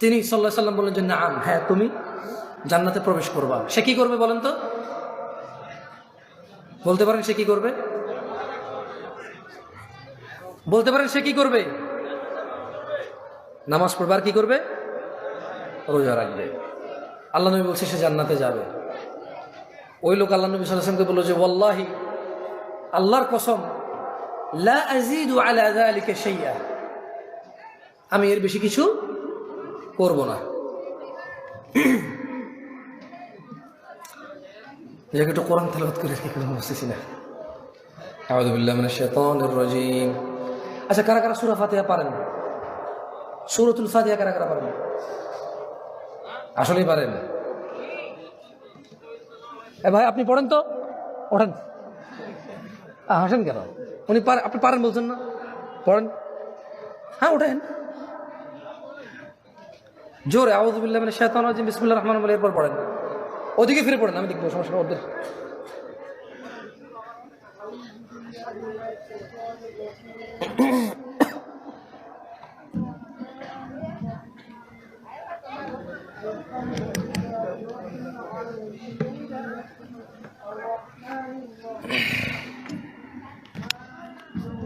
তিনি সাল্লাল্লাহু আলাইহি সাল্লাম বললেন যে নাম, হ্যাঁ তুমি জান্নাতে প্রবেশ করবা। সে কি করবে বলেন তো? বলতে পারেন সে কি করবে? বলতে পারেন সে কি করবে? নামাজ পড়বে আর কি করবে? রোজা রাখবে। আল্লাহ নবী বলছে সে জান্নাতে যাবে। ওই লোক আল্লাহ নবী সাল্লাল্লাহু আলাইহি ওয়াসাল্লামকে বলল যে ওয়াল্লাহি, আল্লাহর কসম, লা আযীদু আলা যালিকা শাইআ, আমি এর বেশি কিছু করব না। একটু কোরআন তেলাওয়াত করে কি করে বুঝতেছি না। আউযু বিল্লাহি মিনাশ শাইতানির রাজীম। আচ্ছা, কারা কারা সূরা ফাতিহা পারেন? সূরাতুল ফাতিহা কারা কারা পারেন? আসলেই পারেন? এ ভাই আপনি পড়েন তো, ওঠেন। হাসেন কেন? উনি আপনি পারেন বলছেন না? পড়েন। হ্যাঁ ওঠেন জোরে। আউযু বিল্লাহি মিনাশ শাইতানির রাজীম, বিসমিল্লাহির রহমানির রহিম, এরপর পড়েন। ওদিকে ফিরে পড়েন, আমি দেখবো, সমস্যা ওদের।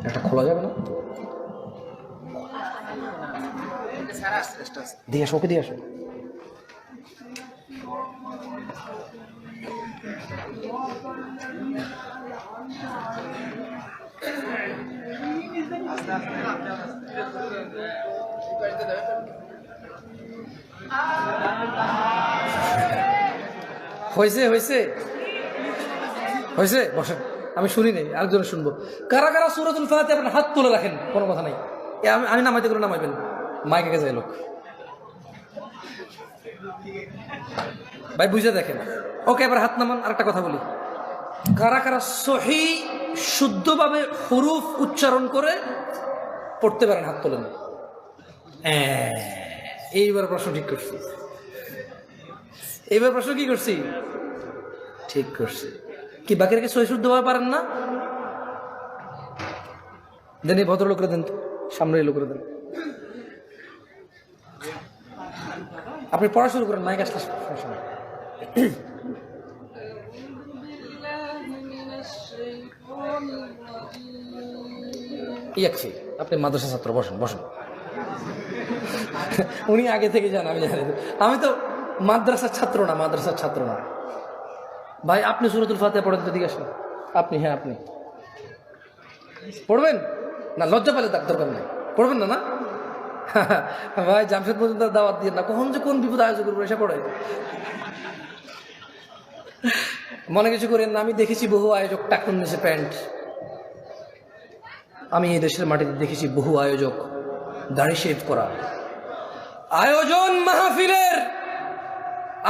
এটা খোলা যাবে না? দিয়ে আসো, ওকে দিয়ে আসো। হয়েছে হয়েছে হয়েছে, বসেন, আমি শুনি নাই, আরেকজন শুনবো। কারা কারা সূরাতুল ফাতিহা আপনার হাত তুলে রাখেন, কোনো কথা নাই। আমি নামাইতে করে নামাইবেন, মাইকে গেছে লোক ভাই, বুঝে দেখেন। ওকে, এবার হাত নামান। আরেকটা কথা বলি, কারা কারা সহি শুদ্ধভাবে হুরুফ উচ্চারণ করে পড়তে পারেন, হাত তোলেন। এইবার প্রশ্ন ঠিক করছি, এইবার প্রশ্ন কি করছি? ঠিক করছি। কি বাকি রেখে সহি শুদ্ধভাবে পারেন না? দেন, এই ভদ্রলোকরা দেন, সামনে এই লোকরা দেন। আপনি পড়া শুরু করেন, মাইক আসলে সমস্যা নেই। আপনি মাদ্রাসা ছাত্র, বসেন বসেন। উনি আগে থেকে যান, আমি জানি। আমি তো মাদ্রাসার ছাত্র না, মাদ্রাসার ছাত্র না ভাই। আপনি সূরাতুল ফাতিহা পড়েন তো, দিকে আসেন। আপনি, হ্যাঁ আপনি পড়বেন না? লজ্জা পেলে তার দরকার নেই, পড়বেন না? না ভাই, জামশেদ পর্যন্ত দাওয়াত দিয়ে না, কখন যে কোন বিপদ আয়োজন করবো এসে পড়ে। মনে কিছু করেন না, আমি দেখেছি বহু আয়োজক টাকুন নিচে প্যান্ট। আমি এই দেশের মাটিতে দেখেছি বহু আয়োজক দাড়ি শেভ করা। আয়োজন মাহফিলের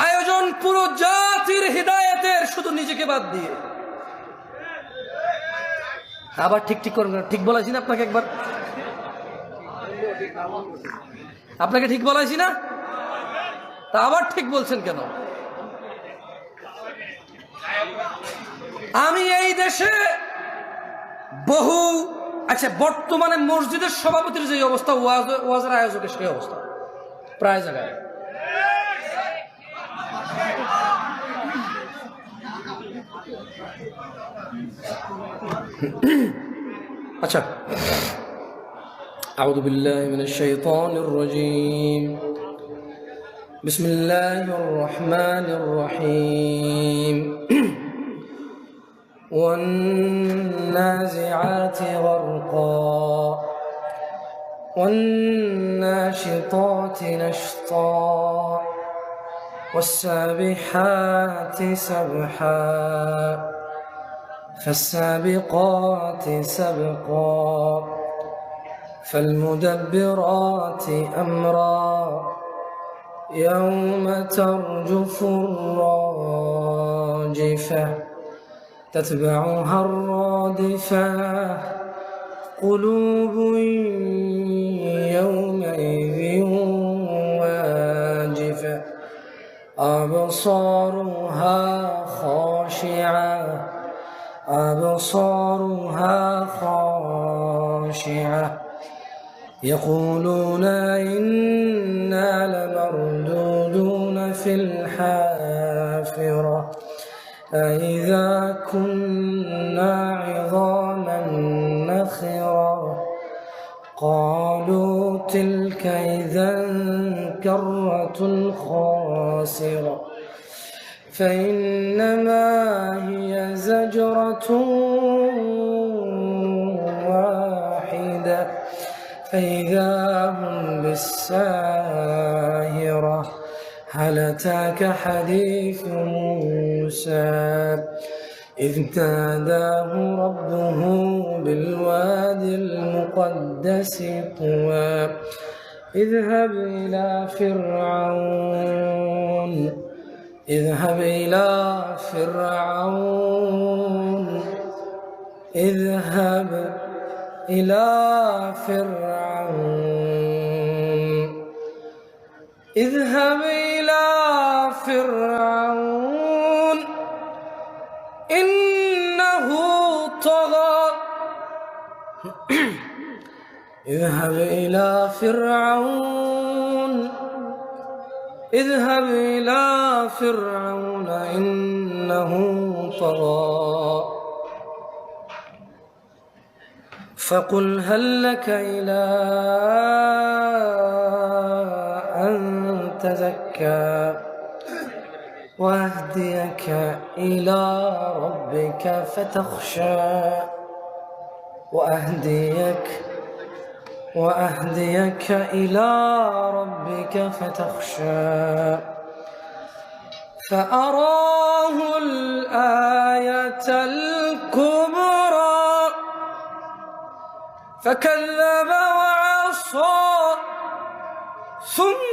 আয়োজন পুরো জাতির হিদায়াতের, শুধু নিজেকে বাদ দিয়ে। আবার ঠিক ঠিক করবেন, ঠিক বলাইছি না আপনাকে? একবার আপনাকে ঠিক বলাইছি না? তা আবার ঠিক বলছেন কেন? আমি এই দেশে বহু, আচ্ছা বর্তমানে মসজিদের সভাপতির যে অবস্থা, ওয়াজের আয়োজকের সেই অবস্থা প্রায় জায়গায়। আচ্ছা, আউযু বিল্লাহি মিনাশ শাইতানির রাজীম। বিসমিল্লাহির রহমানির রহিম। والنازعات غرقا والناشطات نشطا والسابحات سبحا فالسابقات سبقا فالمدبرات أمرا يوم ترجف الراجفة تتبعها الرادفة قلوب يومئذ واجفة أبصارها خاشعة أبصارها خاشعة يقولون إنا لمردودون في الحافرة أإذا كنا عظاما نخرة قالوا تلك إذا كرة خاسرة فإنما هي زجرة واحدة فإذا هم بالساهرة هل أتاك حديث موسى إذ ناداه ربه بالوادي المقدس طوى اذهب إلى فرعون اذهب إلى فرعون اذهب إلى فرعون اذهب إلى فرعون إنه طغى اذهب إلى فرعون اذهب إلى فرعون إنه طغى فقل هل لك إلى أن تزكى وأهديك إلى ربك فتخشى وأهديك إلى ربك فتخشى فأراه الآية الكبرى فكذب وعصى ثم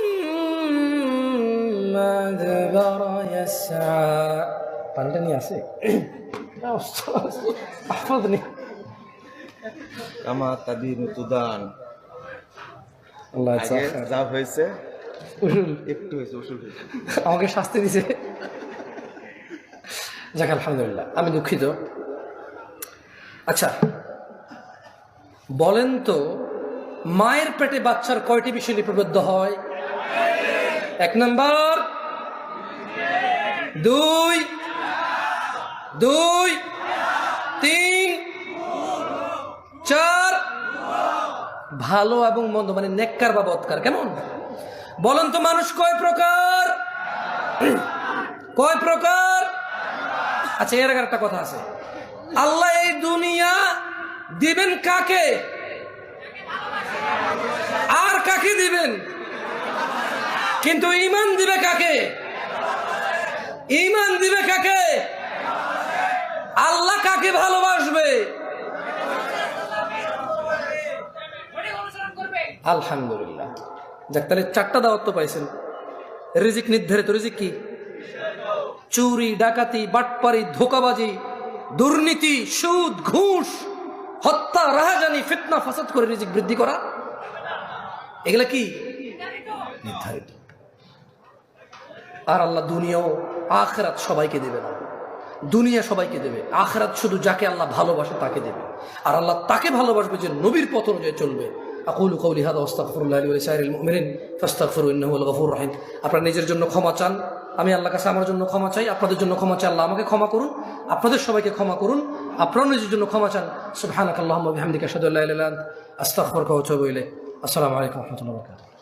أدبر يسعى. পাল্টানি আছে? احفظني কামা তাদিন তুদান। আল্লাহ যা হয়েছে একটু হয়েছে, ওষুধ আমাকে শাস্তি দিছে। যাক আলহামদুলিল্লাহ, আমি দুঃখিত। আচ্ছা বলেন তো, মায়ের পেটে বাচ্চার কয়টি বিষয় লিপিবদ্ধ হয়? 1 নাম্বার, 2, 3, 4। ভালো এবং মন্দ মানে নেককার বা বদকার। কেমন বলেন তো, মানুষ কয় প্রকার? কয় প্রকার? আচ্ছা এর আগে একটা কথা আছে, আল্লাহ এই দুনিয়া দিবেন কাকে আর কাকে দিবেন, কিন্তু ঈমান দিবে কাকে? ঈমান দিবে কাকে? আল্লাহ কাকে ভালোবাসবে? আলহামদুলিল্লাহ। যাক, তাহলে 4টা দাওয়াত তো পাইছেন। রিজিক নির্ধারিত। রিজিক কি? চুরি, ডাকাতি, বাটপারি, ধোঁকাবাজি, দুর্নীতি, সুদ, ঘুষ, হত্যা, রাহাজানি, ফিতনা, ফাসাদ করে রিজিক বৃদ্ধি করা, এগুলা কি? নির্ধারিত। আর আল্লাহ দুনিয়াও আখিরাত সবাইকে দেবে না। দুনিয়া সবাইকে দেবে, আখিরাত শুধু যাকে আল্লাহ ভালোবাসে তাকে দেবে। আর আল্লাহ তাকে ভালোবাসবে যে নবীর পথ অনুযায়ী চলবে। আকুলু কওলি হাযা ওয়াস্তাগফিরুল্লাহ লি ওয়া লিসাইরিল মুমিনিন ফাস্তাগফিরু ইন্নাহু হুয়াল গফুরুর রহিম। আপনারা নিজের জন্য ক্ষমা চান, আমি আল্লাহর কাছে আমার জন্য ক্ষমা চাই, আপনাদের জন্য ক্ষমা চাই। আল্লাহ আমাকে ক্ষমা করুন, আপনাদের সবাইকে ক্ষমা করুন, আপনারা নিজের জন্য ক্ষমা চান। সুবহানাকাল্লাহুম্মা ওয়া বিহামদিকা আশহাদু আল্লা ইলাহা ইল্লা আনতা আস্তাগফিরুকা ওয়া আতুবু ইলাইক। আসসালামু আলাইকুম ওয়া রাহমাতুল্লাহি ওয়া বারাকাতুহু।